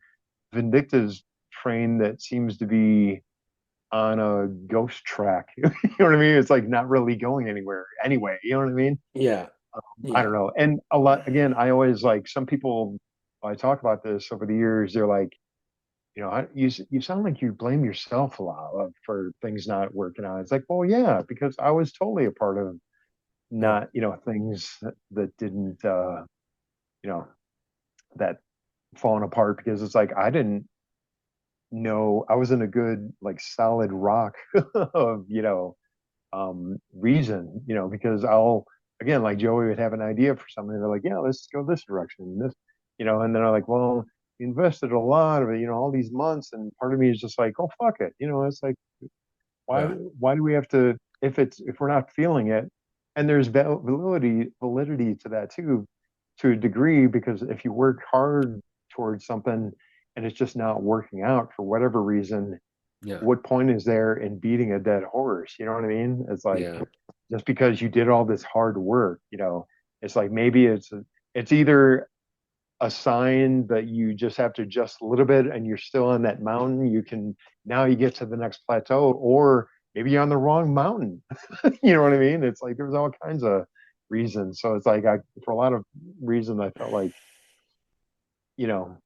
Vindictives train that seems to be on a ghost track. You know what I mean? It's like not really going anywhere anyway. You know what I mean? yeah, I don't yeah, know. And a lot, again, I always like some people, I talk about this over the years, they're like, you sound like you blame yourself a lot for things not working out. It's like, well, yeah, because I was totally a part of yeah, not, things that didn't, you know, that falling apart because it's like I didn't know I was in a good, like, solid rock of, reason, because again, like Joey would have an idea for something. They're like, yeah, let's go this direction. And this, and then I'm like, well, you invested a lot of it, all these months. And part of me is just like, oh, fuck it. It's like, yeah, why do we have to, if we're not feeling it? And there's validity to that too, to a degree, because if you work hard towards something and it's just not working out for whatever reason, yeah, what point is there in beating a dead horse? You know what I mean? It's like yeah, just because you did all this hard work, it's like maybe it's either a sign that you just have to adjust a little bit and you're still on that mountain. You can now you get to the next plateau, or maybe you're on the wrong mountain. You know what I mean? It's like there's all kinds of reasons. So it's like for a lot of reasons, I felt like, you know,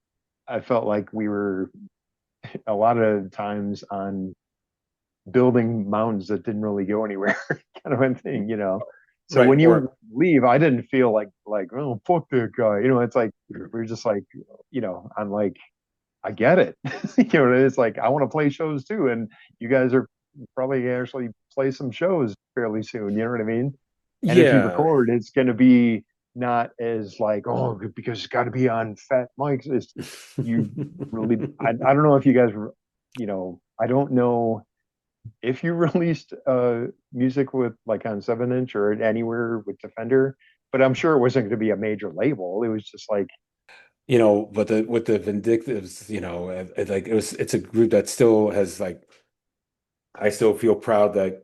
I felt like we were a lot of times on building mountains that didn't really go anywhere, kind of a thing. So right. when you Or leave, I didn't feel like oh fuck that guy. It's like we are just like, I'm like, I get it. It's like I want to play shows too, and you guys are probably actually play some shows fairly soon. You know what I mean? And if you yeah, record, it's going to be not as like, oh, because it's got to be on fat mics. It's you really. I don't know if you guys, I don't know if you released music with like on 7 inch or anywhere with Defender, but I'm sure it wasn't going to be a major label. It was just like, but the with the Vindictives, like it's a group that still has like I still feel proud that,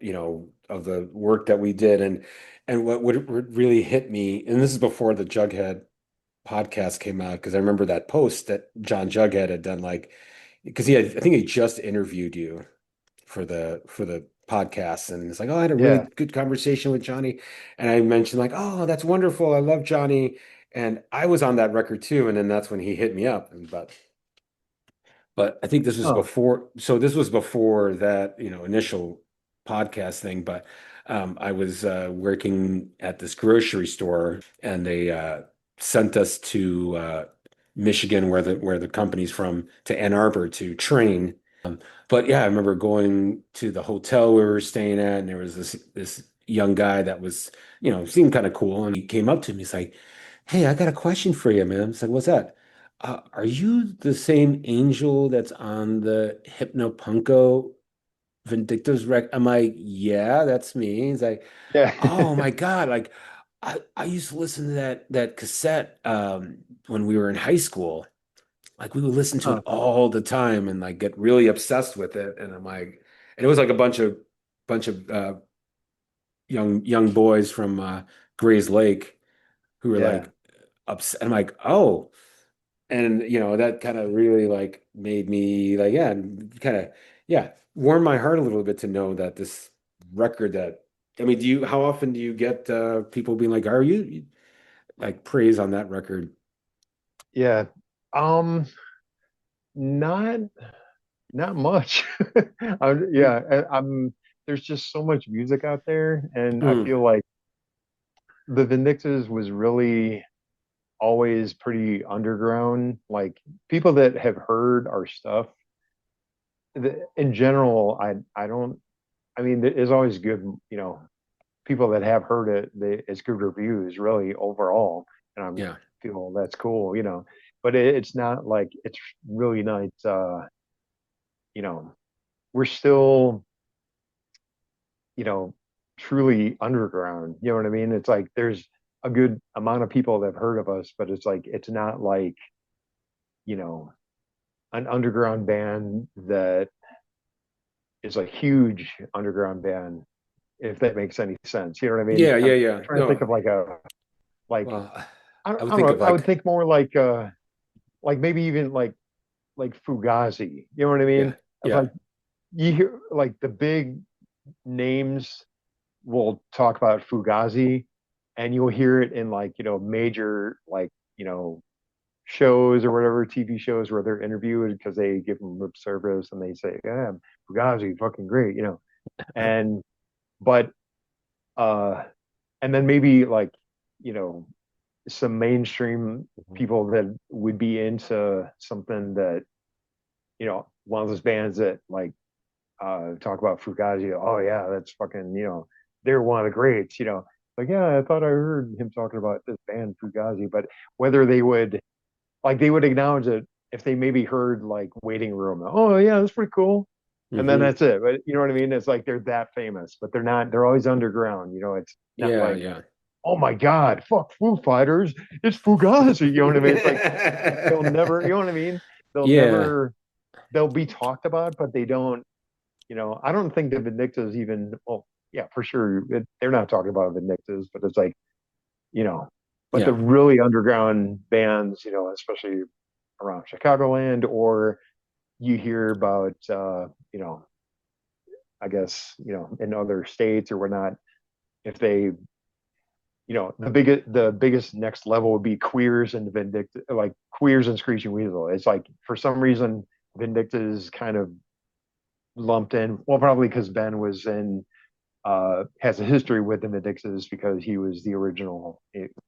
of the work that we did. And what really hit me, and this is before the Jughead podcast came out, because I remember that post that John Jughead had done, like, because I think he just interviewed you for the podcast, and it's like, oh, I had a really yeah, good conversation with Johnny. And I mentioned like, oh, that's wonderful. I love Johnny. And I was on that record too. And then that's when he hit me up. But I think this was oh, before. So this was before that, initial podcast thing. But I was working at this grocery store, and they sent us to Michigan, where the company's from, to Ann Arbor to train. But yeah, I remember going to the hotel we were staying at, and there was this young guy that was, seemed kind of cool, and he came up to me. He's like, "Hey, I got a question for you, man." I was like, "What's that?" Are you the same angel that's on the Hypno Punko Vindictives rec? I'm like, "Yeah, that's me." He's like, yeah. "Oh my God!" Like, I used to listen to that cassette when we were in high school. Like we would listen to it Huh, all the time and like get really obsessed with it. And I'm like, and it was like a bunch of young boys from Gray's Lake who were yeah. like upset. I'm like, oh. And that kind of really like made me like, yeah, kind of, yeah, warm my heart a little bit to know that this record that, I mean, how often do you get people being like, are you like praise on that record? Yeah. Not not much. Yeah, I'm there's just so much music out there, and I Mm, feel like the Vindictives was really always pretty underground. Like people that have heard our stuff, in general, I don't. I mean, it's always good. People that have heard it, it's good reviews, really overall, and I'm yeah. feel that's cool. But it's not like it's really nice. You know, we're still, you know, truly underground. You know what I mean? It's like there's a good amount of people that have heard of us, but it's like it's not like, you know, an underground band that is a huge underground band, if that makes any sense. You know what I mean? Yeah, yeah, I'm yeah. trying to think No, of like like well, I I would don't think know. of I would like, think more like maybe even like Fugazi. You know what I yeah, mean? Of yeah. like you hear like the big names will talk about Fugazi, and you'll hear it in like major like shows or whatever TV shows where they're interviewed because they give them lip service and they say, "Yeah, Fugazi, fucking great," and but uh, and then maybe like you know some mainstream Mhm. people that would be into something that one of those bands that like talk about Fugazi. Oh yeah, that's fucking they're one of the greats. Like yeah, I thought I heard him talking about this band Fugazi, but whether they would acknowledge it if they maybe heard like Waiting Room. Oh yeah, that's pretty cool. And then Hmm. that's it. But you know what I mean? It's like they're that famous, but they're not. They're always underground. It's not Yeah, like, yeah. oh my God, fuck Foo Fighters, it's Fugazi. You know what I mean? It's like they'll never. You know what I mean? They'll Yeah, never. They'll be talked about, but they don't. I don't think the Vindictives even. Well, yeah, for sure, they're not talking about Vindictives, but it's like you know. But the yeah, really underground bands, especially around Chicagoland, or you hear about, I guess, in other states or whatnot, if they, the biggest next level would be Queers and Vindictive, like Queers and Screeching Weasel. It's like for some reason Vindictive is kind of lumped in. Well, probably because Ben was in has a history with the Vindictives because he was the original.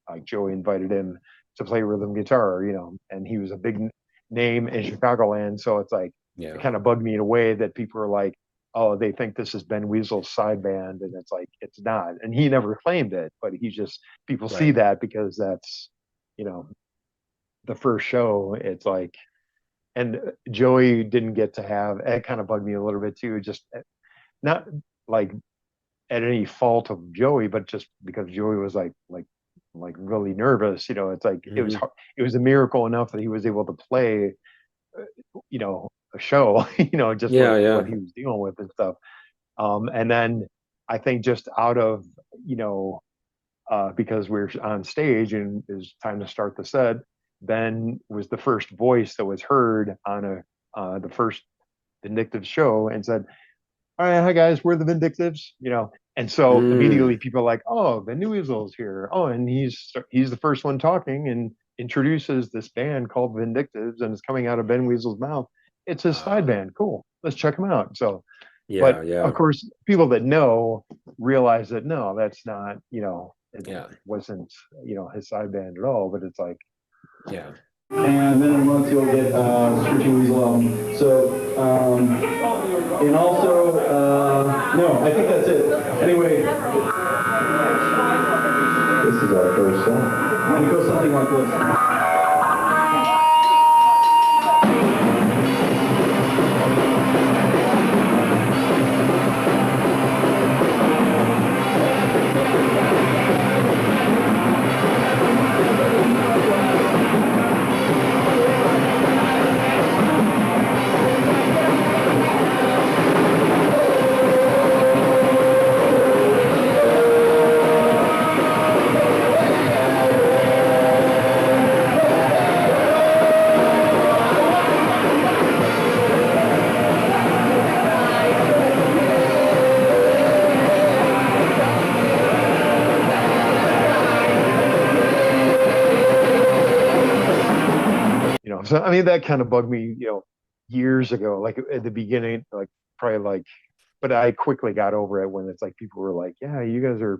Like Joey invited him to play rhythm guitar, and he was a big name in Chicagoland. So it's like it yeah. kind of bugged me in a way that people are like, "Oh, they think this is Ben Weasel's side band," and it's like it's not. And he never claimed it, but he just people see Right. that because that's you know the first show. It's like, and Joey didn't get to have. It kind of bugged me a little bit too. Just not like at any fault of Joey, but just because Joey was like really nervous. It's like Hmm. it was a miracle enough that he was able to play, a show, just Yeah, what yeah. he was dealing with and stuff. And then I think just out of you know because we're on stage and it was time to start the set, Ben was the first voice that was heard on the first Vindictive show and said, all right, hi guys, we're the Vindictives, And so Mm. immediately people are like, oh, the new Weasel's here. Oh, and he's the first one talking and introduces this band called Vindictives and it's coming out of Ben Weasel's mouth. It's his side Uh, band. Cool. Let's check him out. So, yeah, but yeah, of course, people that know realize that no, that's not, it yeah, wasn't, his side band at all. But it's like, yeah. and then in a month you'll get Screeching Weasel album. So, and also, no, I think that's it. Anyway, this is our first song. And it goes something like this. So I mean, that kind of bugged me, years ago, like at the beginning, like probably like, but I quickly got over it when it's like people were like, "Yeah, you guys are."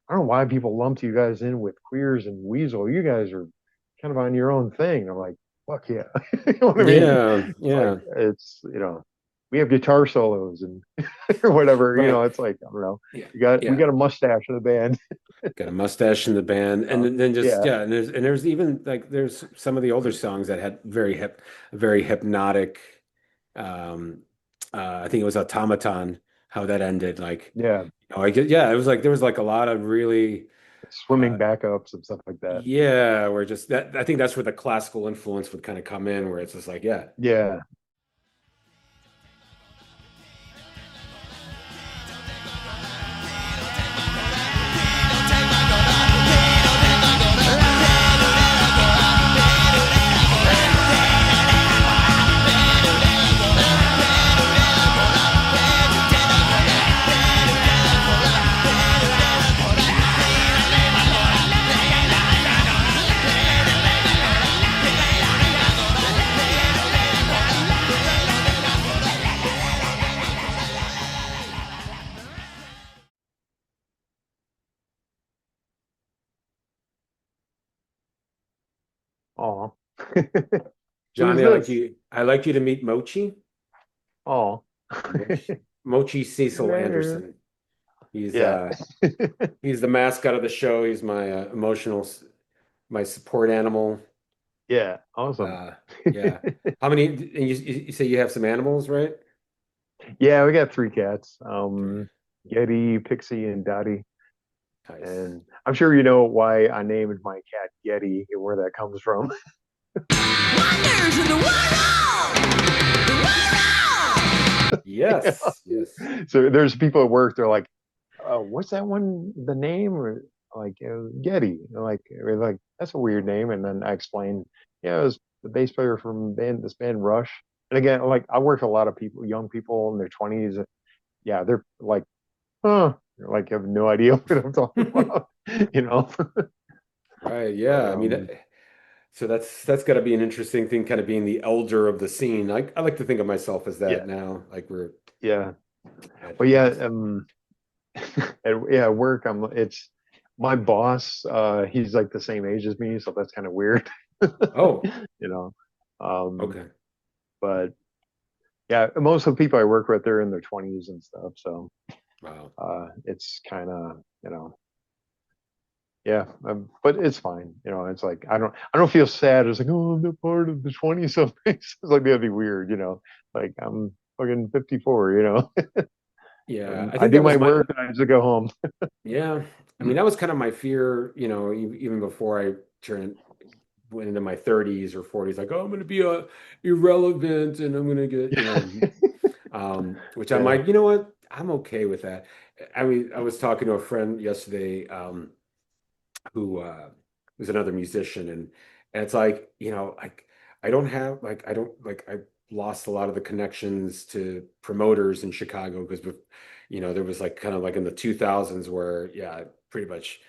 I don't know why people lumped you guys in with queers and weasel. You guys are kind of on your own thing. I'm like, fuck yeah. You know what I mean? Yeah, It's like yeah, we have guitar solos and or whatever. right. It's like I don't know. Yeah, We yeah. got a mustache in the band. Got a mustache in the band, and Uh, then just yeah, yeah, and there's even like there's some of the older songs that had very hypnotic. Um, I think it was Automaton, how that ended. Like, yeah. I get yeah, it was like there was like a lot of really, Swimming uh, backups and stuff like that. yeah, where just that I think that's where the classical influence would kind of come in, where it's just like yeah, Yeah. Oh. Who's Johnny, this? I like you to meet Mochi. Oh. Mochi Cecil There. Anderson. He's Yeah. uh he's the mascot of the show. He's my my support animal. Yeah. Awesome. Uh yeah. How many and you say you have some animals, right? Yeah, we got three cats. Three. Yeti, Pixie, and Dottie. Nice. And I'm sure you know why I named my cat Yeti and where that comes from. Wonders in the world! Yeah. Yes, yes. So there's people at work, they're like, what's that one, the name? Or like Yeti. Like, that's a weird name. And then I explained, yeah, it was the bass player from this band Rush. And again, like I work with a lot of people, young people in their 20s. Yeah, they're like, huh. They're like, have no idea what I'm talking about, you know? Right, But yeah. I mean, so that's got to be an interesting thing, kind of being the elder of the scene. I like to think of myself as that yeah, now. Like we're yeah. But at yeah, this. at work, it's my boss, he's like the same age as me, so that's kind of weird, Oh, you know. Um, okay. but yeah, most of the people I work with, they're in their 20s and stuff, so Wow. it's kind of, yeah, but it's fine. It's like I don't feel sad. It's like, oh, I'm not part of the 20 something. It's like that'd be weird, Like I'm fucking 54, Yeah, and I I think do that was my my work and I just go home. yeah. I mean, that was kind of my fear, even before I turned went into my 30s or 40s, like, oh, I'm going to be irrelevant and I'm going to get, Yeah, which I'm yeah, like, you know what? I'm okay with that. I mean, I was talking to a friend yesterday, who was another musician, and it's like, like I don't like I lost a lot of the connections to promoters in Chicago because there was like kind of like in the 2000s where yeah, pretty much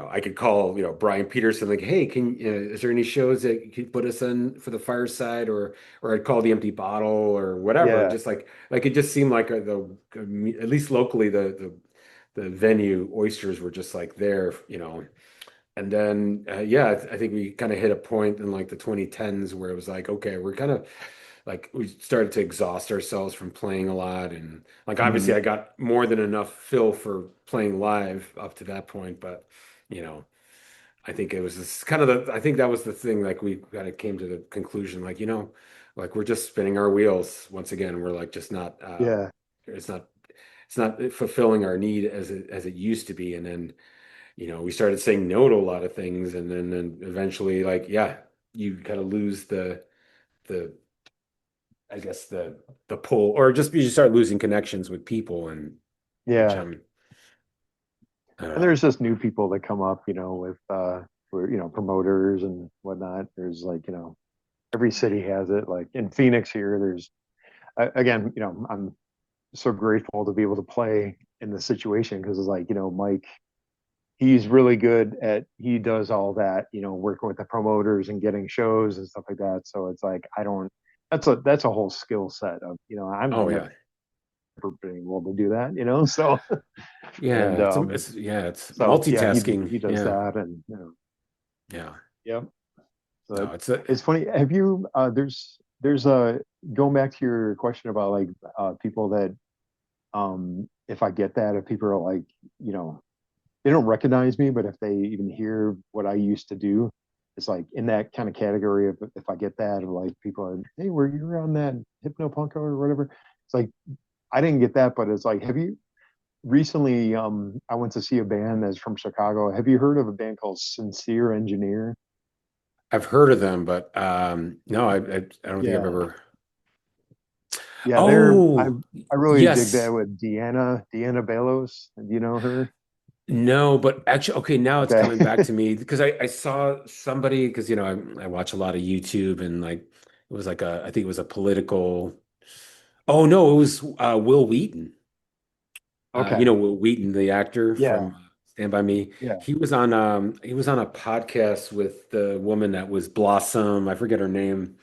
I could call, Brian Peterson, like, hey, is there any shows that you could put us in for the fireside, or I'd call the Empty Bottle or whatever. yeah, Just like it just seemed like at least locally, the venue oysters were just like there. And then, yeah, I think we kind of hit a point in like the 2010s where it was like, okay, we're kind of like we started to exhaust ourselves from playing a lot. And like, obviously, Mhm. I got more than enough fill for playing live up to that point. But, you know, I think it was this kind of I think that was the thing. Like, we kind of came to the conclusion, like, like we're just spinning our wheels once again. We're like, just not, Yeah, it's not, it's not fulfilling our need as it used to be. And then, we started saying no to a lot of things, and then eventually, like, yeah, you kind of lose the I guess the pull, or just you start losing connections with people, and which yeah. I'm I don't And know. there's just new people that come up, with promoters and whatnot. There's like, every city has it. Like in Phoenix here, there's again, I'm so grateful to be able to play in the situation because it's like, Mike he's really good at he does all that, working with the promoters and getting shows and stuff like that. So it's like I don't that's a whole skill set of, Oh I've never yeah. been able to do that, so and Yeah, it's so yeah, multitasking. he does Yeah. that and Yeah. yeah. So No, it's a it's funny. Have you there's a going back to your question about like people that if I get that, if people are like, you know, they don't recognize me, but if they even hear what I used to do, it's like in that kind of category of if I get that, or like people are, hey, were you on that Hypno Punko or whatever? It's like I didn't get that, but it's like, have you recently? I went to see a band that's from Chicago. Have you heard of a band called Sincere Engineer? I've heard of them, but no, I don't think I've Yeah, ever. yeah, Oh, I really dig that yes. with Deanna Belos. Do you know her? No, but actually, okay, now it's Okay. coming back to me because I saw somebody because I watch a lot of YouTube and like it was like I think it was a political. Oh no, it was Will Wheaton. Okay. Will Wheaton, the actor Yeah. from Stand By Me. Yeah. He was on a podcast with the woman that was Blossom. I forget her name.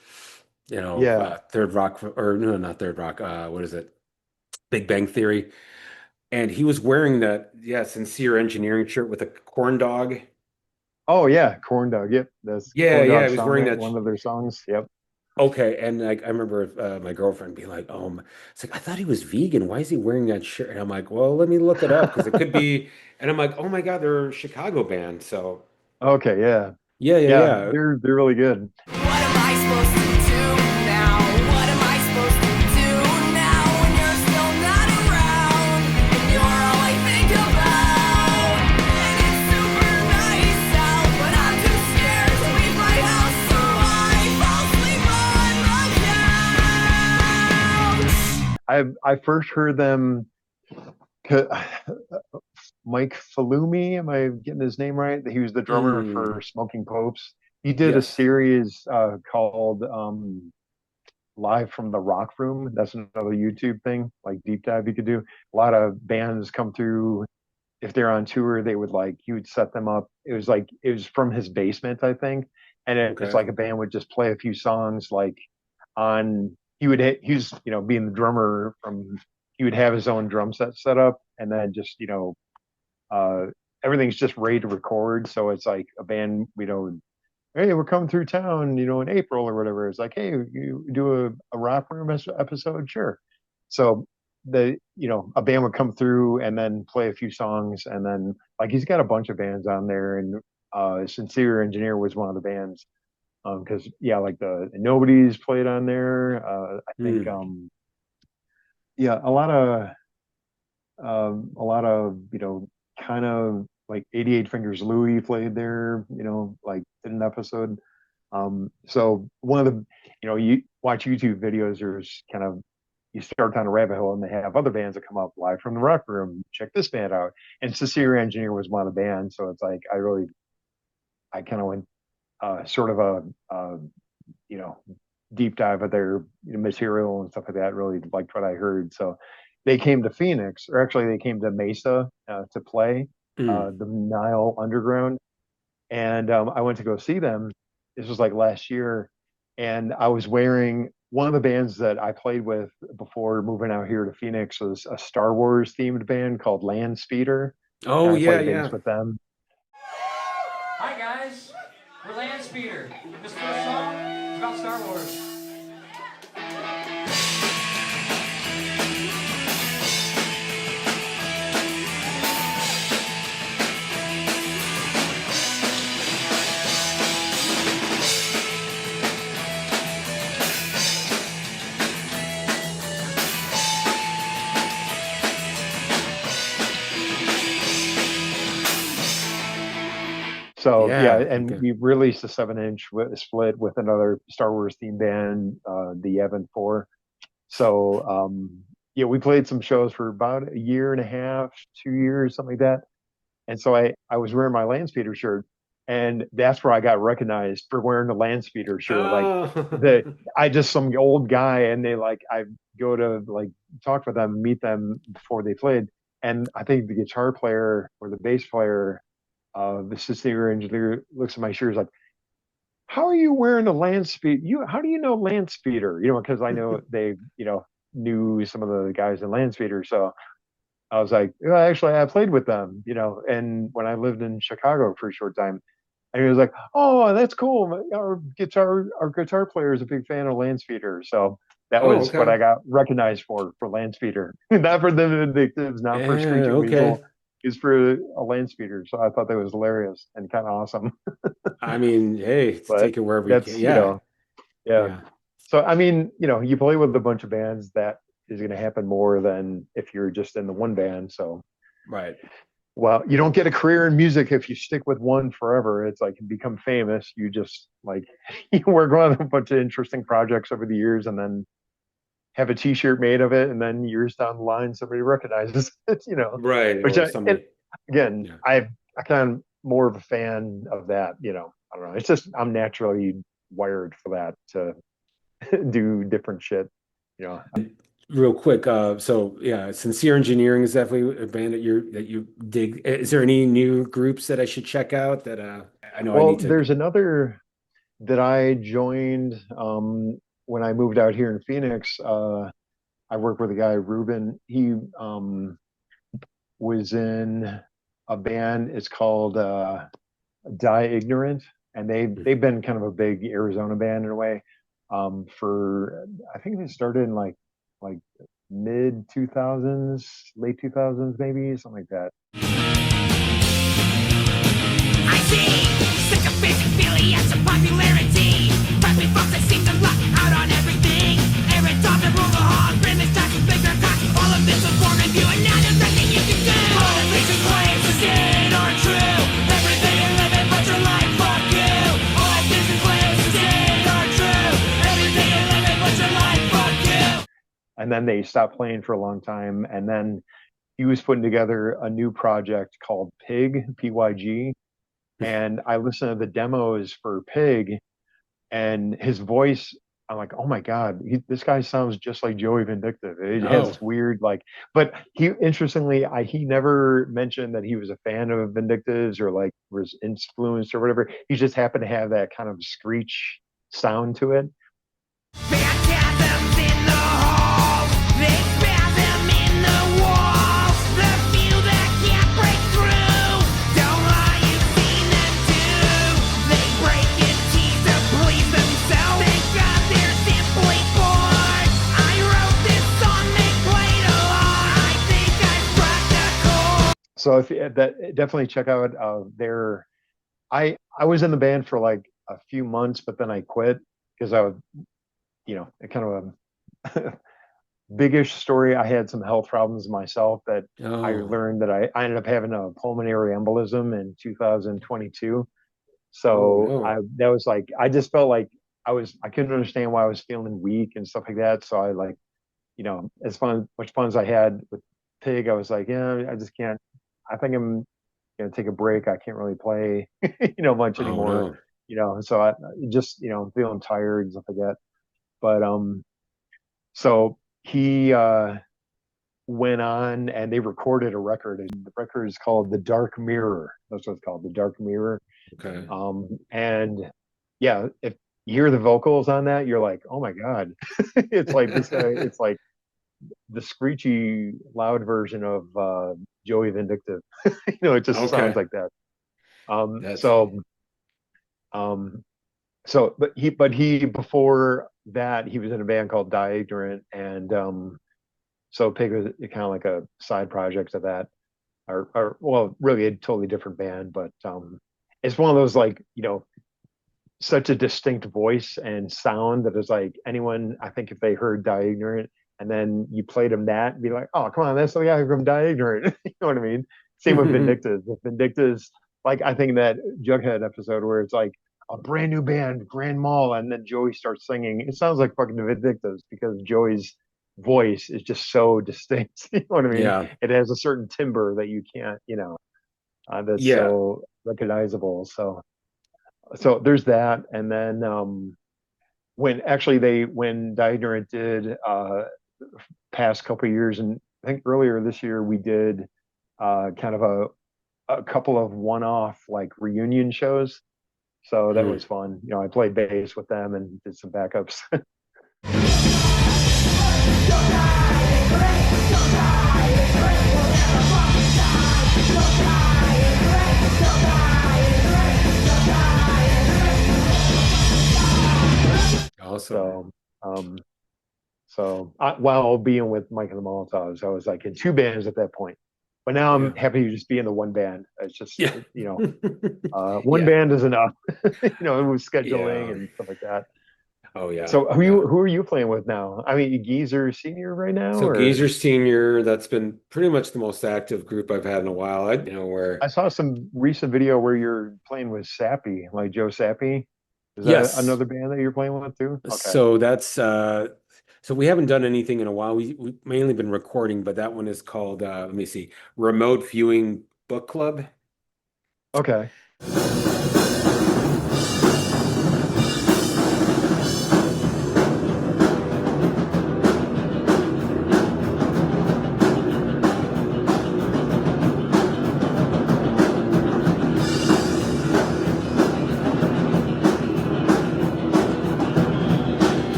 Yeah. Third Rock or no, not Third Rock. What is it? Big Bang Theory. And he was wearing that, yeah, sincere engineering shirt with a corn dog. Oh yeah, Corn Dog. Yep. That's Yeah, Corn yeah, Dog he was wearing Summit, that. one of their songs. Yep. Okay, and like I remember my girlfriend being like, "Oh, it's like I thought he was vegan. Why is he wearing that shirt?" And I'm like, "Well, let me look it up because it could be." And I'm like, "Oh my God, they're a Chicago band." So Okay, yeah. yeah, yeah, Yeah, yeah. they're really good. What am I supposed to do now? What am I supposed to do now when you're still not around? And you're all I think about. And it's super nice out, but I'm too scared to leave my house, so I fall asleep on the couch. I first heard them Mike Falumi, am I getting his name right? He was the drummer Mm, for Smoking Popes. He did a yes. series called Live from the Rock Room. That's another YouTube thing, like deep dive you could do. A lot of bands come through. If they're on tour, they would like he would set them up. It was from his basement, I think, and it's Okay. like a band would just play a few songs like on. He was being the drummer from. He would have his own drum set up, and then just uh, everything's just ready to record. So it's like a band, hey, we're coming through town, in April or whatever. It's like, hey, you do a rock room episode, sure. So a band would come through and then play a few songs, and then like he's got a bunch of bands on there, and Sincere Engineer was one of the bands. Because yeah, like the Nobody's played on there. I think Mm. yeah, a lot of kind of like 88 Fingers Louie played there, like did an episode. So one of the, you watch YouTube videos, there's kind of, you start down a rabbit hole and they have other bands that come up live from the Rock Room. Check this band out. And Cecilia Engineer was one of the bands. So it's like, I kind of went sort of you know, deep dive of their material and stuff like that. Really liked what I heard. So they came to Phoenix, or actually they came to Mesa to play Mm. the Nile Underground, and I went to go see them. This was like last year, and I was wearing one of the bands that I played with before moving out here to Phoenix was a Star Wars themed band called Land Speeder, and Oh I yeah, played bass yeah. with them. Hi guys, we're Landspeeder. This first song is about Star Wars. So yeah, Yeah. and Okay. we released a 7-inch split with another Star Wars themed band, the Evan Four. So yeah, we played some shows for about a year and a half, 2 years, something like that. And so I was wearing my Landspeeder shirt, and that's where I got recognized for wearing the Landspeeder shirt. Like the Oh. I just some old guy, and they like I go to like talk with them, meet them before they played, and I think the guitar player or the bass player the sister engineer looks at my shoes like, how are you wearing a land speed? How do you know land speeder? Because I know they, knew some of the guys in land speeder. So I was like, well, actually, I played with them, and when I lived in Chicago for a short time, and he was like, oh, that's cool. Our guitar player is a big fan of land speeder. So that Oh, was what okay. I got recognized for land speeder, not for the Vindictives, not for Yeah, Screeching okay. Weasel, is for a land speeder. So I thought that was hilarious and kind of awesome. I mean, hey, But take it wherever you can. that's, Yeah, yeah. yeah, So I mean, you play with a bunch of bands, that is going to happen more than if you're just in the one band. So, right. well, you don't get a career in music if you stick with one forever. It's like you become famous. You just like you work on a bunch of interesting projects over the years, and then have a T-shirt made of it, and then years down the line, somebody recognizes it. Right. Which Or and somebody. again, Yeah. I kind of more of a fan of that. I don't know. It's just I'm naturally wired for that to do different shit. You know, Real quick, so yeah, Sincere Engineering is definitely a band that you dig. Is there any new groups that I should check out that I know I well, need to? there's another that I joined when I moved out here in Phoenix. I work with a guy, Ruben. He was in a band. It's called Die Ignorant, and they've been kind of a big Arizona band in a way. For I think they started in like mid 2000s, late 2000s, maybe something like that. I see sycophancy and popularity. Friendly folks that seem to luck out on everything. Every time they roll the hog, grin this time with bigger cock. All of this was born of you, and now there's nothing you can do. All the things and claims to sin are true. Everything you live in, but your life, fuck you. All the things and claims to sin are true. Everything you live in, but your life, fuck you. And then they stopped playing for a long time, and then he was putting together a new project called Pyg, and I listened to the demos for Pig, and his voice. I'm like, oh my god, this guy sounds just like Joey Vindictive. It has Oh, this weird but he interestingly, he never mentioned that he was a fan of Vindictives or like was influenced or whatever. He just happened to have that kind of screech sound to it. Phantasms in the halls, they spasm in the walls. The few that can't break through, don't lie, you've seen them too. They break in teeth to please themselves. Thank God they're simply bored. I wrote this song, they played along. I think I struck a chord. So if that definitely check out their. I was in the band for like a few months, but then I quit because I was, kind of a biggish story. I had some health problems myself that I oh, learned that I ended up having a pulmonary embolism in 2022. oh So no. that was like I just felt like I couldn't understand why I was feeling weak and stuff like that. So I like, as much fun as I had with Pig, I was like, yeah, I just can't. I think I'm gonna take a break. I can't really play, much Oh anymore. no. So I just, I'm feeling tired and stuff like that. But so he went on and they recorded a record, and the record is called The Dark Mirror. That's what it's called, The Dark Mirror. Okay. And yeah, if you hear the vocals on that, you're like, oh my God. It's like this guy, it's like the screechy loud version of Joey Vindictive. It just sounds Okay. like that. Um, That's so um, but he before that he was in a band called Die Ignorant, and so Pig was kind of like a side project of that, or well, really a totally different band, but it's one of those like such a distinct voice and sound that is like anyone, I think if they heard Die Ignorant and then you played them that, be like, oh come on, that's the guy from Die Ignorant. You know what I mean? Same with Vindictives. With Vindictives, like I think that Jughead episode where it's like a brand new band, Grand Mall, and then Joey starts singing. It sounds like fucking Vindictives because Joey's voice is just so distinct. You know what I mean? yeah. It has a certain timbre that you can't, that's Yeah. so recognizable. So there's that, and then when Diagnorant did past couple of years, and I think earlier this year we did kind of a a couple of one-off like reunion shows. So that Mm. was fun. You know, I played bass with them and did some backups. Awesome. um, while being with Mike and the Molotovs, I was like in two bands at that point. But now Yeah. I'm happy to just be in the one band. It's just, Yeah. you know, one Yeah. band is enough, you know, with scheduling Yeah. and stuff like that. Oh yeah. So Yeah. who are you playing with now? I mean, Geezer Senior right now, So or Geezer Senior, that's been pretty much the most active group I've had in a while. Where I saw some recent video where you're playing with Sappy, like Joe Sappy. Is that yes. another band that you're playing with too? Okay. So that's so we haven't done anything in a while. We've mainly been recording, but that one is called let me see, Remote Viewing Book Club. Okay.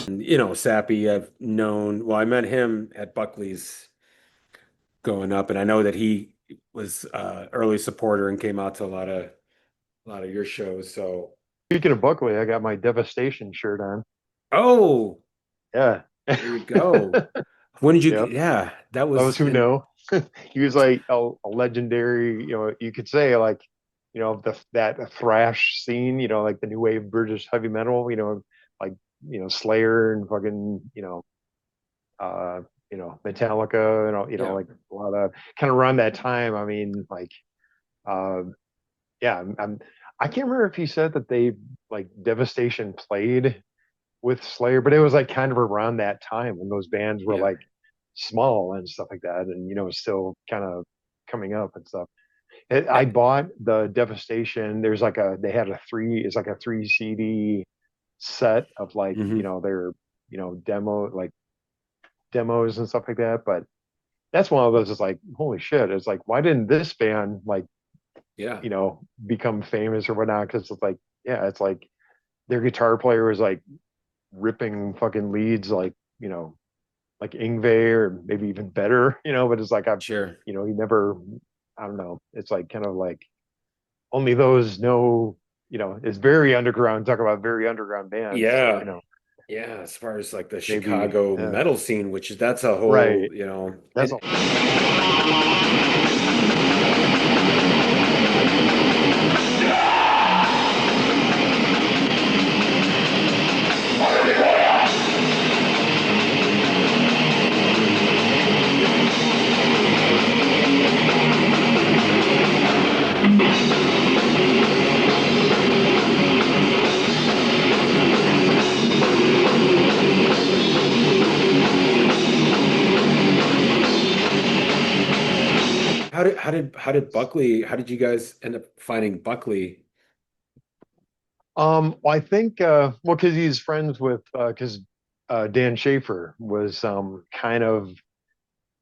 And, Sappy, I've known, well, I met him at Buckley's going up, and I know that he was early supporter and came out to a lot of your shows. So, Speaking of Buckley, I got my Devastation shirt on. oh, Yeah. there you go. When did you Yep. yeah, that Those was who in know. He was like a legendary, you know, you could say like, you know, that thrash scene, you know, like the new wave British heavy metal, you know, like, you know, Slayer and fucking, uh, Metallica and all, yeah. like a lot of kind of around that time. I mean, like, uh, yeah, I can't remember if he said that they like Devastation played with Slayer, but it was like kind of around that time when those bands were Yeah. like small and stuff like that, and still kind of coming up and stuff. I bought the Devastation. They had it's like a three CD set of like Hmm. their demos and stuff like that. But that's one of those. It's like holy shit! It's like why didn't this band like Yeah. become famous or whatnot? Because it's like yeah, it's like their guitar player was like ripping fucking leads like Ingve or maybe even better, but it's like Sure. he never, I don't know. It's like kind of like only those know, it's very underground. Talk about very underground bands. So, Yeah. Yeah, as far as like the maybe, Chicago metal scene, which that's a whole, right. That's and a how did you guys end up finding Buckley? well, I think, well, cause he's friends with, cause, Dan Schaefer was, kind of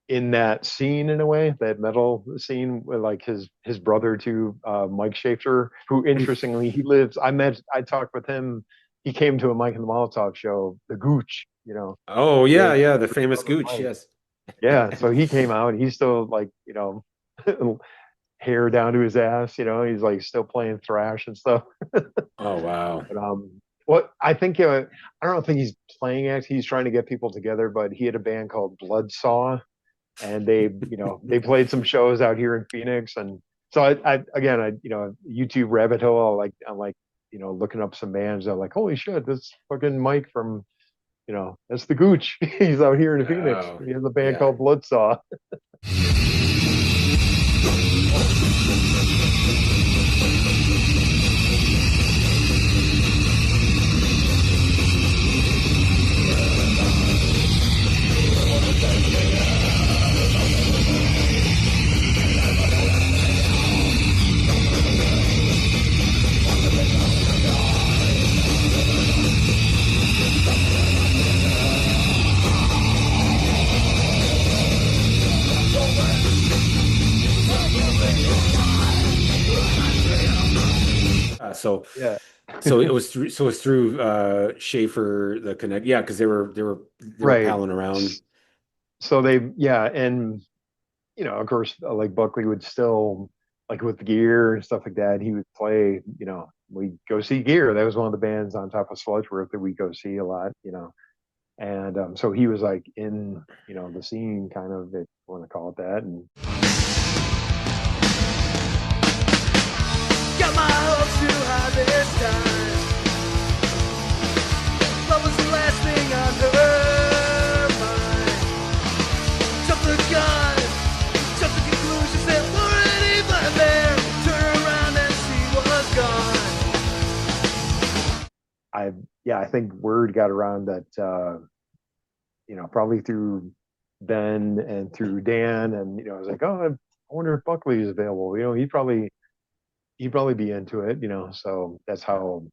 in that scene in a way, that metal scene with like his brother to Mike Schaefer, who interestingly I talked with him. He came to a Mike and the Molotov show, the Gooch, Oh yeah, with yeah, the his famous brother Gooch, Mike. yes. Yeah, so he came out. He's still like hair down to his ass. He's like still playing thrash and stuff. Oh wow. But what I think I don't think he's playing it. He's trying to get people together, but he had a band called Bloodsaw, and they played some shows out here in Phoenix, and so I again YouTube rabbit hole. I'm like looking up some bands. I'm like, holy shit, this fucking Mike from that's the Gooch. He's out here in Phoenix. Oh He has a band yeah. called Bloodsaw. Yeah. So it's through Schaefer the Connect. Yeah, because they were Right. palling around. So and of course, like Buckley would still, like with gear and stuff like that, he would play, we'd go see Gear. That was one of the bands on top of Sludgeworth that we go see a lot. And so he was like in, the scene kind of, if you want to call it that. And Got my hopes too high this time. Love was the last thing on her mind. Jumped the gun, jumped the conclusions that weren't even there. Turn around and she was gone. I think word got around that, probably through Ben and through Dan. And, I was like, oh, I wonder if Buckley is available. He'd probably be into it. So that's how,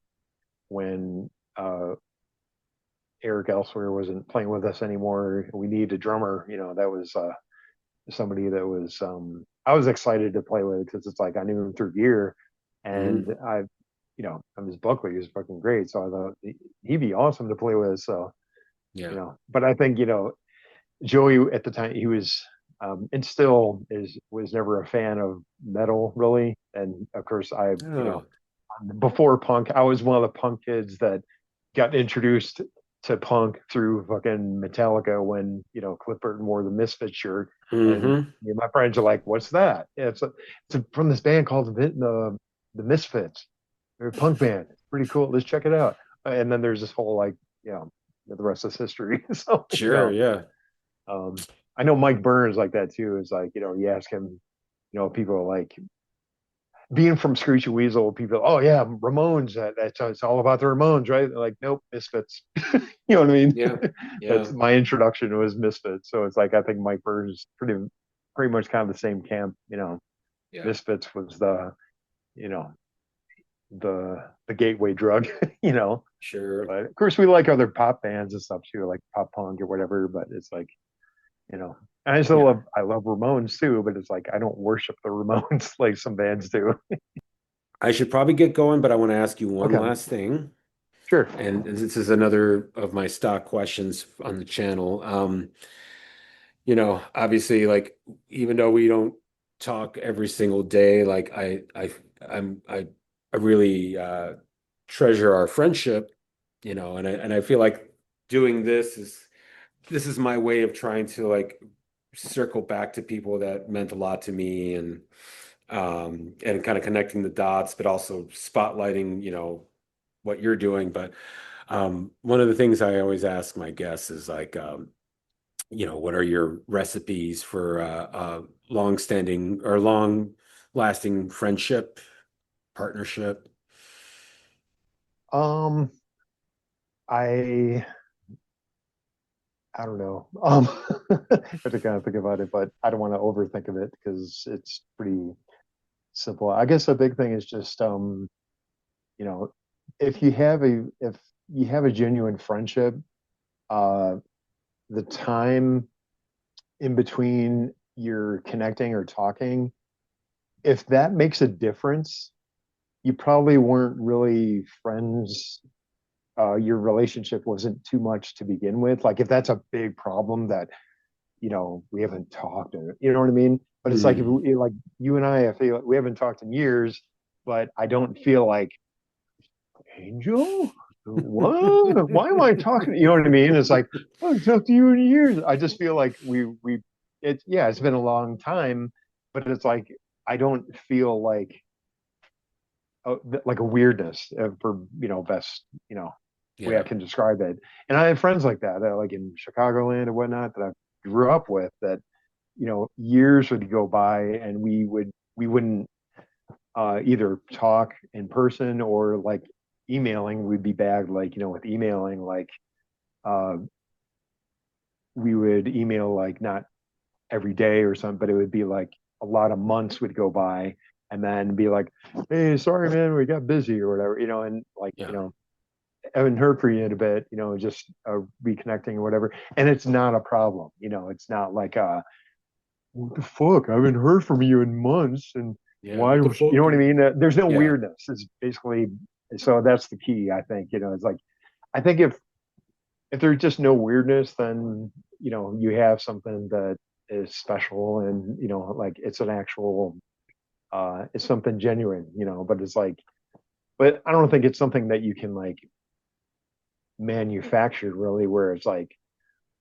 when Eric Elsewhere wasn't playing with us anymore, we needed a drummer. That was somebody that was, I was excited to play with, because it's like I knew him through Gear, and Mhm. I was Buckley. He was fucking great. So I thought he'd be awesome to play with. So, Yeah. but I think, Joey at the time, he was, and still was never a fan of metal really. And of course, Oh, before punk, I was one of the punk kids that got introduced to punk through fucking Metallica, when Cliff Burton wore the Misfit shirt, and hmm. my friends are like, "What's that?" Yeah, it's from this band called the Misfits. They're a punk band. It's pretty cool. Let's check it out. And then there's this whole, like, the rest is history. So, Sure, yeah. um, I know Mike Burns like that too. Is like, you ask him, people are like, being from Screechy Weasel, people, oh yeah, Ramones. That's it's all about the Ramones, right? They're like, nope, Misfits. You know what I mean? Yeah. That's Yeah. my introduction was Misfits. So it's like, I think Mike Burns is pretty much kind of the same camp. Yeah. Misfits was you know, the gateway drug. you know. Sure. But of course, we like other pop bands and stuff too, like pop punk or whatever. But it's like, you know, and Yeah. I love Ramones too. But it's like, I don't worship the Ramones like some bands do. I should probably get going, but I want to ask you one Okay, last thing. sure. And this is another of my stock questions on the channel. Obviously, like, even though we don't talk every single day, like I really treasure our friendship, and I feel like doing this is my way of trying to, like, circle back to people that meant a lot to me, and kind of connecting the dots, but also spotlighting, what you're doing. But one of the things I always ask my guests is, like, what are your recipes for long-standing or long-lasting friendship, partnership? Um, I I don't know. I have to kind of think about it, but I don't want to overthink of it because it's pretty simple. I guess a big thing is just, you know, if you have a genuine friendship, uh, the time in between you're connecting or talking, if that makes a difference, you probably weren't really friends. Your relationship wasn't too much to begin with. Like, if that's a big problem that, we haven't talked, or you know what I mean. But it's like, if Hmm. like you and I feel like we haven't talked in years, but I don't feel like, Angel, what? Why am I talking? You know what I mean? It's like, I haven't talked to you in years. I just feel like it's been a long time, but it's like, I don't feel like a weirdness, for best way I Yeah. can describe it. And I have friends like that, like in Chicagoland and whatnot, that I grew up with, that years would go by and we wouldn't either talk in person or like emailing. We'd be bagged, like, with emailing, like, uh we would email like not every day or something, but it would be like a lot of months would go by, and then be like, hey, sorry man, we got busy or whatever, and like, Yeah. I haven't heard from you in a bit, just reconnecting or whatever. And it's not a problem. It's not like, what the fuck? I haven't heard from you in months. And Yeah, Why, what the you know fuck? what I mean? There's no Yeah. weirdness. It's basically, so that's the key, I think. It's like, I think if there's just no weirdness, then you have something that is special, and like it's an actual, it's something genuine. But it's like, but I don't think it's something that you can like manufacture really, where it's like,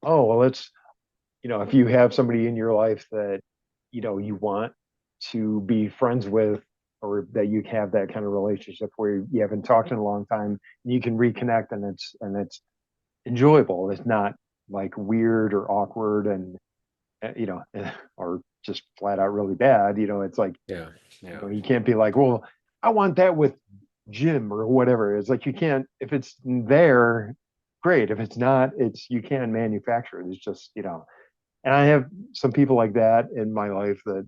oh well, it's if you have somebody in your life that you want to be friends with, or that you have that kind of relationship where you haven't talked in a long time, and you can reconnect, and it's enjoyable. It's not like weird or awkward, and or just flat out really bad. It's like, Yeah. Yeah. you can't be like, well, I want that with Jim or whatever. It's like, you can't, if it's there, great. If it's not, you can manufacture it. It's just, and I have some people like that in my life that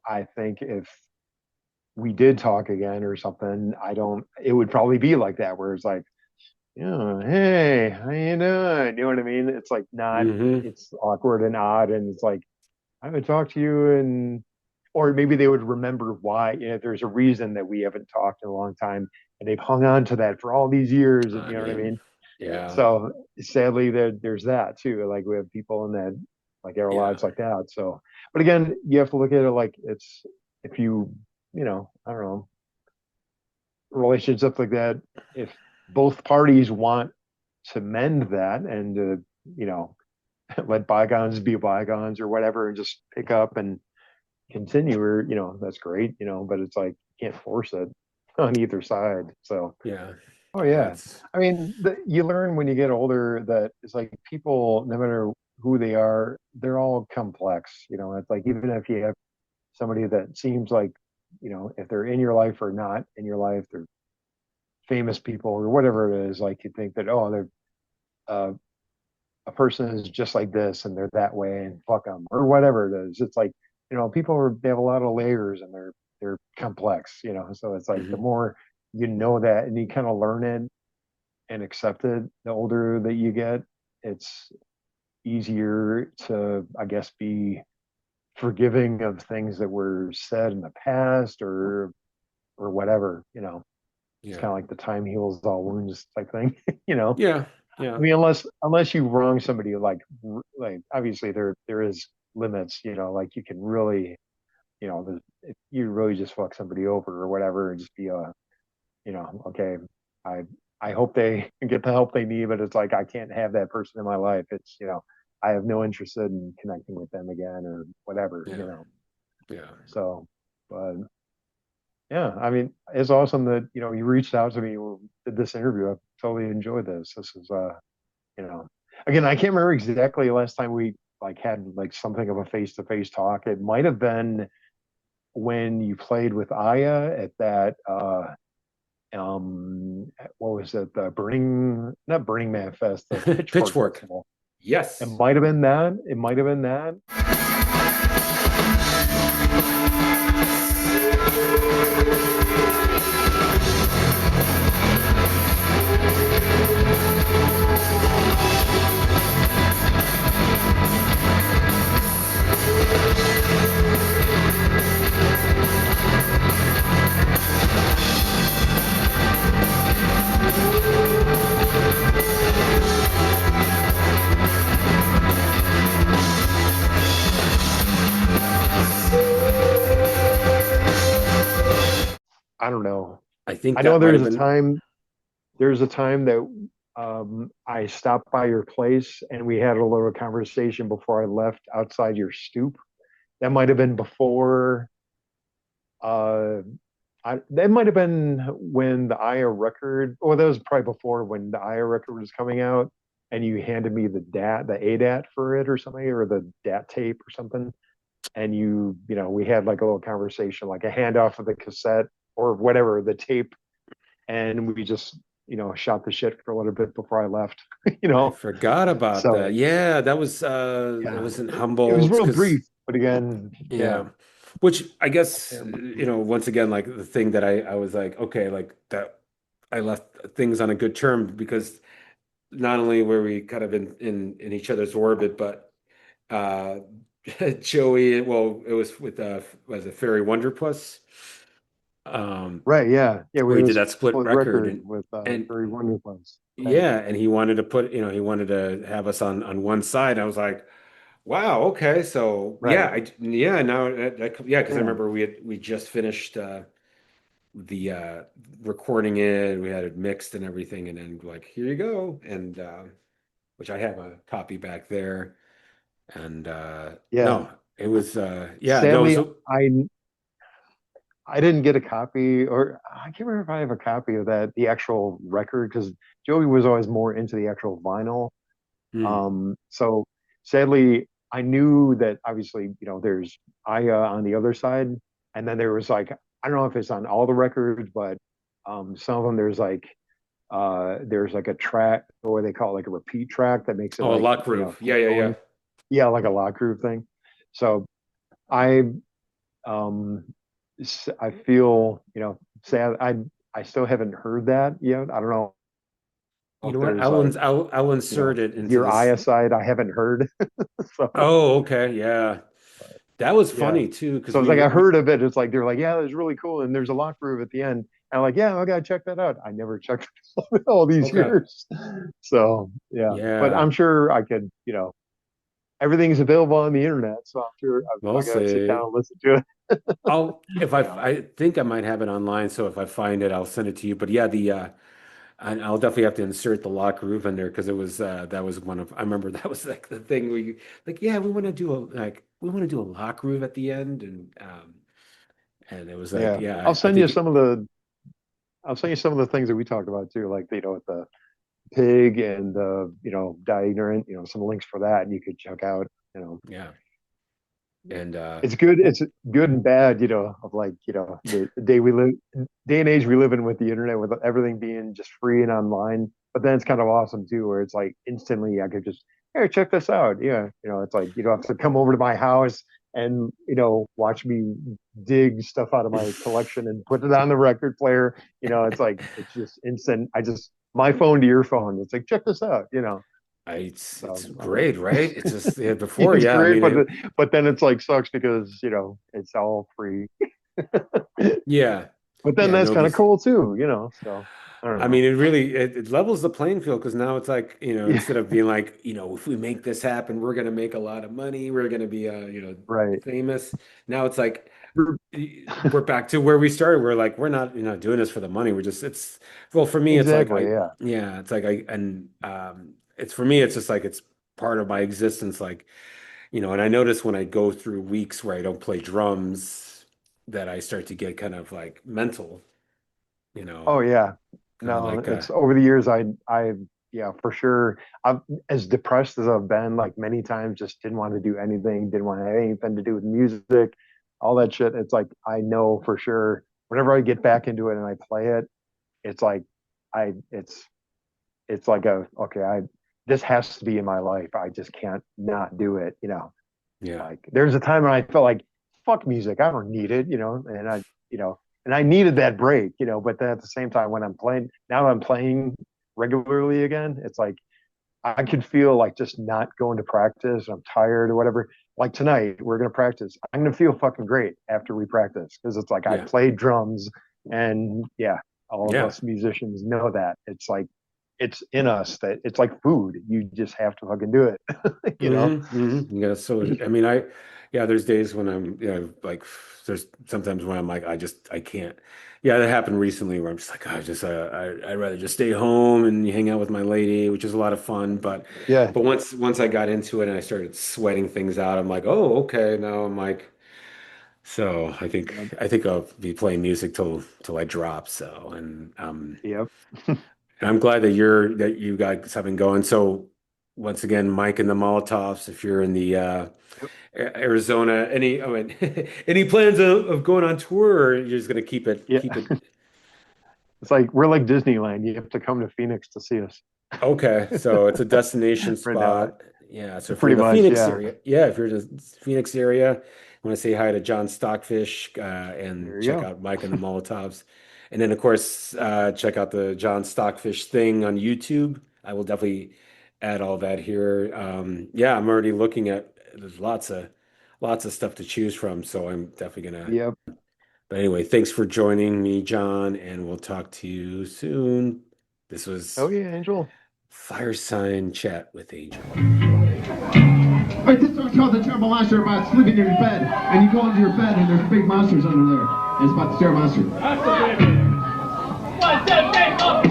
I think if we did talk again or something, it would probably be like that, where it's like, hey, how you doing? You know what I mean? It's like not, Hmm. it's awkward and odd. And it's like, I haven't talked to you, and or maybe they would remember why. There's a reason that we haven't talked in a long time, and they've hung on to that for all these years. And I you know what I mean, mean? yeah. So sadly, there's that too. Like, we have people in that, like, our Yeah. lives like that. So, but again, you have to look at it like, it's, if I don't know, relationships like that. If both parties want to mend that, and you know, let bygones be bygones or whatever, and just pick up and continue, or that's great. But it's like, you can't force it on either side. So, Yeah. oh Yeah. yeah, I mean, you learn when you get older that it's like, people, no matter who they are, they're all complex. It's like, even if you have somebody that seems like, if they're in your life or not in your life, they're famous people or whatever it is, like, you think that, oh, they're uh, a person is just like this, and they're that way, and fuck them, or whatever it is. It's like, they have a lot of layers, and they're complex. So it's like, the Hmm. more that, and you kind of learn it and accept it, the older that you get, it's easier to, I guess, be forgiving of things that were said in the past, or whatever. It's Yeah. kind of like the time heals all wounds type thing. you know Yeah. I Yeah. mean, unless you wrong somebody, like obviously there is limits. Like, you can really, if you really just fuck somebody over or whatever, and just be okay, I I hope they get the help they need, but it's like, I can't have that person in my life. It's, I have no interest in connecting with them again, or whatever. Yeah. Yeah. So, but yeah, I mean, it's awesome that you reached out to me, did this interview. I totally enjoyed this. This is you know again, I can't remember exactly the last time we like had like something of a face-to-face talk. It might have been when you played with Aya at that what was it, the burning not Burning Man Fest, the Pitchfork Pitchfork. Festival. It Yes. might have been that. It might have been that. I don't know. I think I know that might have been. there's a time that I stopped by your place, and we had a little conversation before I left outside your stoop. That might have been before. Uh, that might have been when the Aya record. Well, that was probably before when the Aya record was coming out, and you handed me the ADAT for it or something, or the DAT tape or something. And we had like a little conversation, like a handoff of the cassette or whatever, the tape, and we just shot the shit for a little bit before I left. you I know, forgot about that. so Yeah, that was it yeah, was in it was Humboldt real because brief, but again, yeah, yeah. Which I guess, yeah, once again, like the thing that I was like, okay, like that I left things on a good term because not only were we kind of in each other's orbit, but uh Joey, well, it was with was it Fairy Wonderpuss? Um, Right, yeah. Yeah, we where he did a did that split split record record and with and Very Wonder Place. Right. yeah, and he wanted to put, he wanted to have us on one side. I was like, wow, okay, so yeah, Right. yeah, now yeah, because I Yeah. remember we just finished the recording it, we had it mixed and everything, and then like here you go, and which I have a copy back there, and Yeah. no, it was yeah, no, Sadly, so I didn't get a copy, or I can't remember if I have a copy of that, the actual record, because Joey was always more into the actual vinyl. hmm. So sadly, I knew that obviously, there's Aya on the other side, and then there was like, I don't know if it's on all the records, but some of them there's like a track, or they call it like a repeat track that makes it Oh, a like, lock groove, yeah, keep yeah, yeah. going. Yeah, like a lock groove thing. So I um I feel, sad. I still haven't heard that yet. I don't know You if know what? there's like, I'll insert it into your this. Aya side I haven't heard. So Oh, okay, yeah. That was yeah. funny too, because So it's like I heard of it. It's like they're like, yeah, that's really cool, and there's a lock groove at the end. And I'm like, yeah, I gotta check that out. I never checked it all these okay, years. So yeah, but yeah. I'm sure I could. Everything's available on the internet, so I'm sure We'll I gotta sit down see. and listen to it. I'll if You know. I think I might have it online, so if I find it, I'll send it to you. But yeah, the and I'll definitely have to insert the lock groove in there because it was that was one of I remember that was like the thing we like yeah we want to do a lock groove at the end and it was like Yeah, yeah I'll I send you think some of the. I'll send you some of the things that we talked about too, like with the pig and the die ignorant. Some links for that, and you could check out. You know, yeah and it's good. well, It's good and bad. Of like the day and age we live in with the internet, with everything being just free and online. But then it's kind of awesome too, where it's like instantly I could just, here, check this out. Yeah, it's like you don't have to come over to my house and watch me dig stuff out of my collection and put it on the record player. It's like it's just instant. I just my phone to your phone. It's like, check this out. it's So great, right? It's just yeah, yeah, before it's yeah I great, mean but it but then it's like sucks because it's all free. yeah But then yeah that's kind of nobody's cool too. So I don't I mean, know. it really it levels the playing field because now it's like, Yeah, instead of being like, if we make this happen, we're gonna make a lot of money, we're gonna be right. famous. Now it's like we're back to where we started. We're like, we're not, doing this for the money. We're just it's well, for me, it's like Exactly. Yeah. yeah, it's like I and it's for me, it's just like it's part of my existence, like, and I notice when I go through weeks where I don't play drums that I start to get kind of like mental, you know, Oh yeah. kind of No, like it's over the years. Yeah, for sure. I've as depressed as I've been, like many times, just didn't want to do anything, didn't want to have anything to do with music, all that shit. It's like I know for sure. Whenever I get back into it and I play it, it's like I it's like a okay. I this has to be in my life. I just can't not do it. yeah. Like there's a time when I felt like fuck music, I don't need it, you know, and I needed that break, but then at the same time when I'm playing now I'm playing regularly again, it's like I could feel like just not going to practice, I'm tired or whatever. Like tonight, we're gonna practice. I'm gonna feel fucking great after we practice because it's like I Yeah. played drums and yeah, all of Yeah. us musicians know that. It's like it's in us that it's like food. You just have to fucking do it, you know? Yeah. So, I mean, yeah, there's days when I'm, like, there's sometimes when I'm like, I can't. Yeah, that happened recently where I'm just like, I'd rather just stay home and hang out with my lady, which is a lot of fun. Yeah. But once I got into it and I started sweating things out, I'm like, oh, okay. Now I'm like, so Yep. I think I'll be playing music till I drop. So, Yep. and I'm glad that you guys have been going. So once again, Mike and the Molotovs, if you're in the Arizona, I mean, any plans of going on tour, or you're just gonna Yeah. keep it It's like we're like Disneyland. You have to come to Phoenix to see us okay? So it's a destination right now. spot. Yeah. So if you're Pretty in the much, Phoenix yeah. area, yeah, if you're in the Phoenix area, I want to say hi to John Stockfish and There you check go. out Mike and the Molotovs. And then, of course, check out the John Stockfish thing on YouTube. I will definitely add all that here. Yeah, I'm already looking at, there's lots of lots of stuff to choose from. So I'm definitely gonna. Yep. But anyway, thanks for joining me, John, and we'll talk to you soon. This was Oh yeah, Angel. FIRESIGN Chat with Angel. Alright, this song's called The Terrible Monster about sleeping in your bed, and you go into your bed and there's big monsters under there. And it's about the terrible monster. That's the baby. 1, 2, 3, 4.